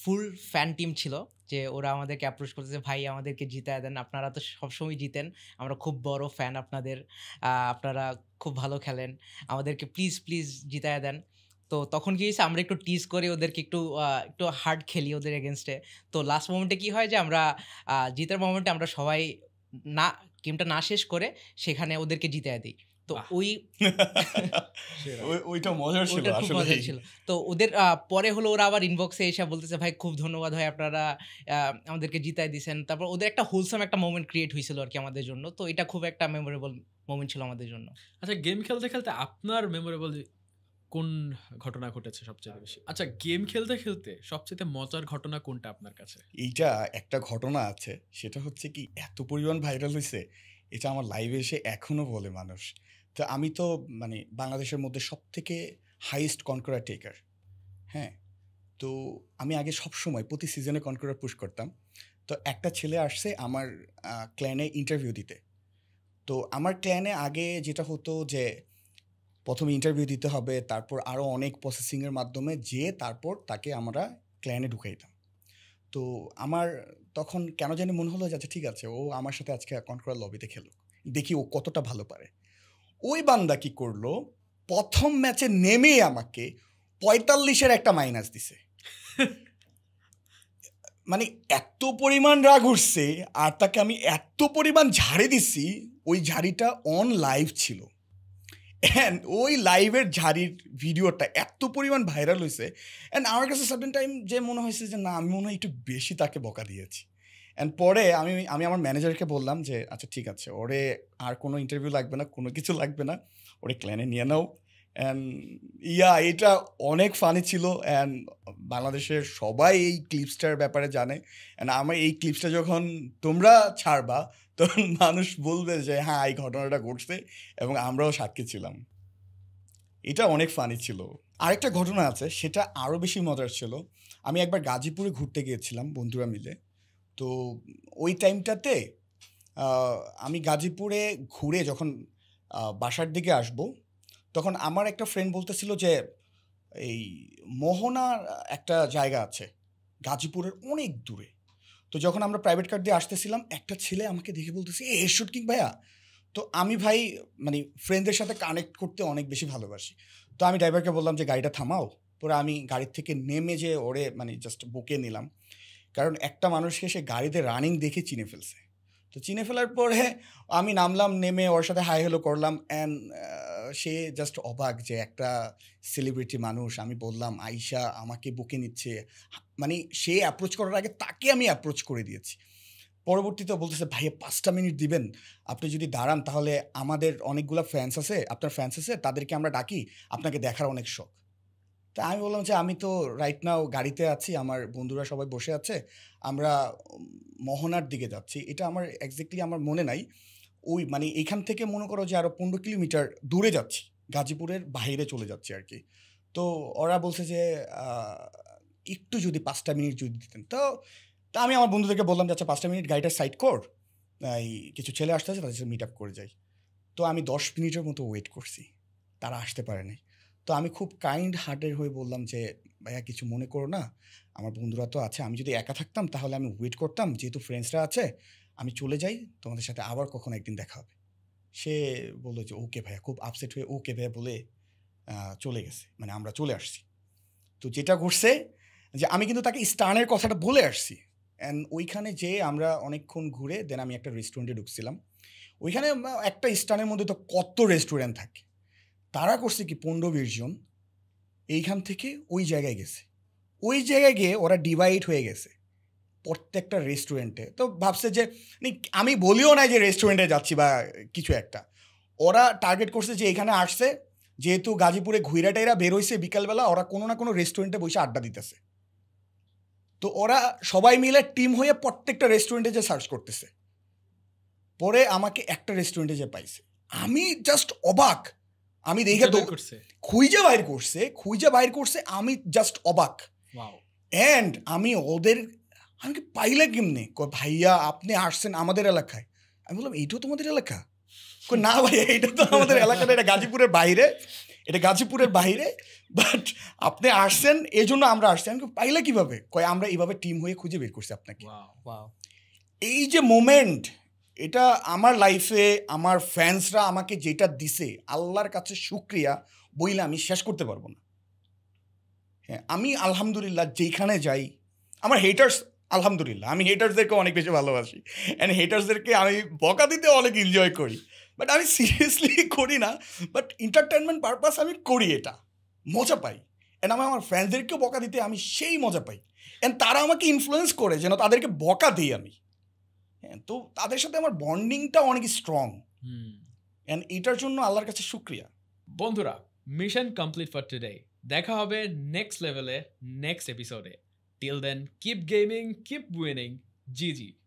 ফুল ফ্যান টিম ছিল, যে ওরা আমাদেরকে অ্যাপ্রোচ করতেছে, ভাই আমাদেরকে জিতায় দেন, আপনারা তো সবসময় জিতেন, আমরা খুব বড় ফ্যান আপনাদের, আপনারা খুব ভালো খেলেন, আমাদেরকে প্লিজ প্লিজ জিতায় দেন। তো তখন কি হয়েছে, আমরা একটু টিজ করে ওদেরকে একটু হার্ড খেলি ওদের এগেনস্টে। তো লাস্ট মোমেন্টে কি হয় যে আমরা জিতার মোমেন্টে আমরা সবাই না, গেমটা না শেষ করে সেখানে ওদেরকে জিতায় দিই। তো ওইটা মজার ছিল আসলে। তো ওদের পরে হলো ওরা আবার ইনবক্সে এসে বলতেছে, ভাই খুব ধন্যবাদ ভাই, আপনারা আমাদেরকে জিতায় দিয়েছেন। তারপর ওদের একটা হোলসাম একটা মোমেন্ট ক্রিয়েট হয়েছিল আর কি আমাদের জন্য। তো এটা খুব একটা মেমোরেবল মোমেন্ট ছিল আমাদের জন্য। আচ্ছা, গেম খেলতে খেলতে আপনার মেমোরেবল কোন ঘটনা ঘটেছে সবচেয়ে বেশি? আচ্ছা, গেম খেলতে খেলতে সবচেয়ে মজার ঘটনা কোনটা আপনার কাছে? এইটা একটা ঘটনা আছে, সেটা হচ্ছে কি এত পরিমাণ ভাইরাল হয়েছে, এটা আমার লাইভে এসে এখনো বলে মানুষ। তো আমি তো মানে বাংলাদেশের মধ্যে সবথেকে হাইয়েস্ট কনকোরার টেকার। হ্যাঁ, তো আমি আগে সবসময় প্রতি সিজনে কনকোরার পুশ করতাম। তো একটা ছেলে আসছে আমার ক্ল্যানে ইন্টারভিউ দিতে। তো আমার ক্ল্যানে আগে যেটা হতো যে প্রথমে ইন্টারভিউ দিতে হবে, তারপর আরও অনেক প্রসেসিংয়ের মাধ্যমে যেয়ে তারপর তাকে আমরা ক্ল্যানে ঢুকাইতাম। তো আমার তখন কেন জানি মনে হলো যে আচ্ছা ঠিক আছে, ও আমার সাথে আজকে কনকোরার লবিতে খেলুক, দেখি ও কতটা ভালো পারে। ওই বান্দা কি করলো, প্রথম ম্যাচে নেমেই আমাকে 45-এর একটা মাইনাস দিছে। মানে এত পরিমাণ রাগ উঠছে, আর তাকে আমি এত পরিমাণ ঝাড়ি দিছি, ওই ঝাড়িটা অন লাইভ ছিল। অ্যান্ড ওই লাইভের ঝাড়ির ভিডিওটা এত পরিমাণ ভাইরাল হয়েছে, অ্যান্ড আমার কাছে সার্টেন টাইম যে মনে হয়েছে যে না, আমি মনে হয় একটু বেশি তাকে বকা দিয়েছি। অ্যান্ড পরে আমি আমার ম্যানেজারকে বললাম যে আচ্ছা ঠিক আছে, ওরে আর কোনো ইন্টারভিউ লাগবে না, কোনো কিছু লাগবে না, ওরে ক্ল্যানে নিয়ে নাও। অ্যান্ড এটা অনেক ফানি ছিল, অ্যান্ড বাংলাদেশের সবাই এই ক্লিপসটার ব্যাপারে জানে। অ্যান্ড আমার এই ক্লিপসটা যখন তোমরা ছাড়বা, তখন মানুষ বলবে যে হ্যাঁ এই ঘটনাটা ঘটছে এবং আমরাও সাক্ষী ছিলাম। এটা অনেক ফানি ছিল। আরেকটা ঘটনা আছে, সেটা আরও বেশি মজার ছিল। আমি একবার গাজীপুরে ঘুরতে গিয়েছিলাম বন্ধুরা মিলে। তো ওই টাইমটাতে আমি গাজীপুরে ঘুরে যখন বাসার দিকে আসব, তখন আমার একটা ফ্রেন্ড বলতেছিল যে এই মোহনার একটা জায়গা আছে গাজীপুরের অনেক দূরে। তো যখন আমরা প্রাইভেট কার দিয়ে আসতেছিলাম, একটা ছেলে আমাকে দেখে বলতেছে এ শুটকিং ভাইয়া। তো আমি ভাই মানে ফ্রেন্ডদের সাথে কানেক্ট করতে অনেক বেশি ভালোবাসি। তো আমি ড্রাইভারকে বললাম যে গাড়িটা থামাও। পরে আমি গাড়ির থেকে নেমে যে ওরে মানে জাস্ট বুকে নিলাম, কারণ একটা মানুষকে সে গাড়িতে রানিং দেখে চিনে ফেলছে। তো চিনে ফেলার পরে আমি নামলাম, নেমে ওর সাথে হাই হ্যালো করলাম। অ্যান্ড সে জাস্ট অবাক যে একটা সেলিব্রিটি মানুষ, আমি বললাম আইসা আমাকে বুকে নিচ্ছে। মানে সে অ্যাপ্রোচ করার আগে তাকে আমি অ্যাপ্রোচ করে দিয়েছি। পরবর্তীতে বলতেছে ভাইয়া 5টা মিনিট দিবেন, আপনি যদি দাঁড়ান তাহলে আমাদের অনেকগুলো ফ্যান্স আছে, আপনার ফ্যান্স আছে, তাদেরকে আমরা ডাকি, আপনাকে দেখার অনেক শখ। তা আমি বললাম যে আমি তো রাইট নাও গাড়িতে আছি, আমার বন্ধুরা সবাই বসে আছে, আমরা মোহনার দিকে যাচ্ছি। এটা আমার এক্স্যাক্টলি আমার মনে নাই, ওই মানে এইখান থেকে মনে করো যে আরও 15 কিলোমিটার দূরে যাচ্ছি, গাজীপুরের বাইরে চলে যাচ্ছি আর কি। তো ওরা বলছে যে একটু যদি 5টা মিনিট যদি দিতেন। তো আমি আমার বন্ধুদেরকে বললাম যে আচ্ছা 5টা মিনিট গাড়িটা সাইড কর, এই কিছু ছেলে আসতে আছে, তাদের সাথে মিট আপ করে যাই। তো আমি 10 মিনিটের মতো ওয়েট করছি, তারা আসতে পারেনি। তো আমি খুব কাইন্ড হার্টের হয়ে বললাম যে ভাইয়া কিছু মনে করো না, আমার বন্ধুরা তো আছে, আমি যদি একা থাকতাম তাহলে আমি ওয়েট করতাম, যেহেতু ফ্রেন্ডসরা আছে আমি চলে যাই, তোমাদের সাথে আবার কখনো একদিন দেখা হবে। সে বললো যে ওকে ভাইয়া, খুব আপসেট হয়ে ওকে ভাইয়া বলে চলে গেছে, মানে আমরা চলে আসছি। তো যেটা ঘটছে যে আমি কিন্তু তাকে স্টানের কথাটা বলে আসছি। অ্যান্ড ওইখানে যে আমরা অনেকক্ষণ ঘুরে দেন আমি একটা রেস্টুরেন্টে ঢুকছিলাম। ওইখানে একটা স্টানের মধ্যে তো কত রেস্টুরেন্ট থাকে, তারা করছে কি 15-20 জন এইখান থেকে ওই জায়গায় গেছে। ওই জায়গায় গিয়ে ওরা ডিভাইড হয়ে গেছে প্রত্যেকটা রেস্টুরেন্টে। তো ভাবছে যে আমি বলিও নাই যে রেস্টুরেন্টে যাচ্ছি বা কিছু একটা, ওরা টার্গেট করছে যে এখানে আসছে, যেহেতু গাজীপুরে ঘুইরাটাইরা বের হয়েছে বিকালবেলা, ওরা কোনো না কোনো রেস্টুরেন্টে বসে আড্ডা দিতেছে। তো ওরা সবাই মিলে টিম হয়ে প্রত্যেকটা রেস্টুরেন্টে যে সার্চ করতেছে। পরে আমাকে একটা রেস্টুরেন্টে যে পাইছে, আমি জাস্ট অবাক। আমি দেখে তো খুঁজে বাইর করছে, আমি জাস্ট অবাক। অ্যান্ড আমি পাইলে কেমনে, ভাইয়া আপনি আসছেন আমাদের এলাকায়। আমি বললাম এইটাও তোমাদের এলাকা? না ভাইয়া এইটা তো আমাদের এলাকাটা, এটা গাজীপুরের বাইরে, বাট আপনি আসছেন এই জন্য আমরা আসছি। আমি পাইলে কিভাবে? আমরা এইভাবে টিম হয়ে খুঁজে বের করছি আপনাকে। এই যে মোমেন্ট, এটা আমার লাইফে আমার ফ্যান্সরা আমাকে যেটা দিছে, আল্লাহর কাছে শুকরিয়া বইলে আমি শেষ করতে পারবো না। হ্যাঁ, আমি আলহামদুলিল্লাহ যেখানে যাই, আমার হেটার্স আলহামদুলিল্লাহ, আমি হেটার্সদেরকে অনেক বেশি ভালোবাসি, অ্যান্ড হেটার্সদেরকে আমি বকা দিতে অনেক এনজয় করি, বাট আমি সিরিয়াসলি করি না, বাট এন্টারটেনমেন্ট পারপাস আমি করি, এটা মজা পাই। অ্যান্ড আমি আমার ফ্যান্সদেরকেও বকা দিতে আমি সেই মজা পাই, অ্যান্ড তারা আমাকে ইনফ্লুয়েন্স করে যেন তাদেরকে বকা দিই আমি। হ্যাঁ, তো তাদের সাথে আমার বন্ডিংটা অনেক স্ট্রং, অ্যান্ড এটার জন্য আল্লাহর কাছে শুকরিয়া। বন্ধুরা, মিশন কমপ্লিট ফর টুডে। দেখা হবে নেক্সট লেভেলে নেক্সট এপিসোডে। Till then keep gaming, keep winning, GG।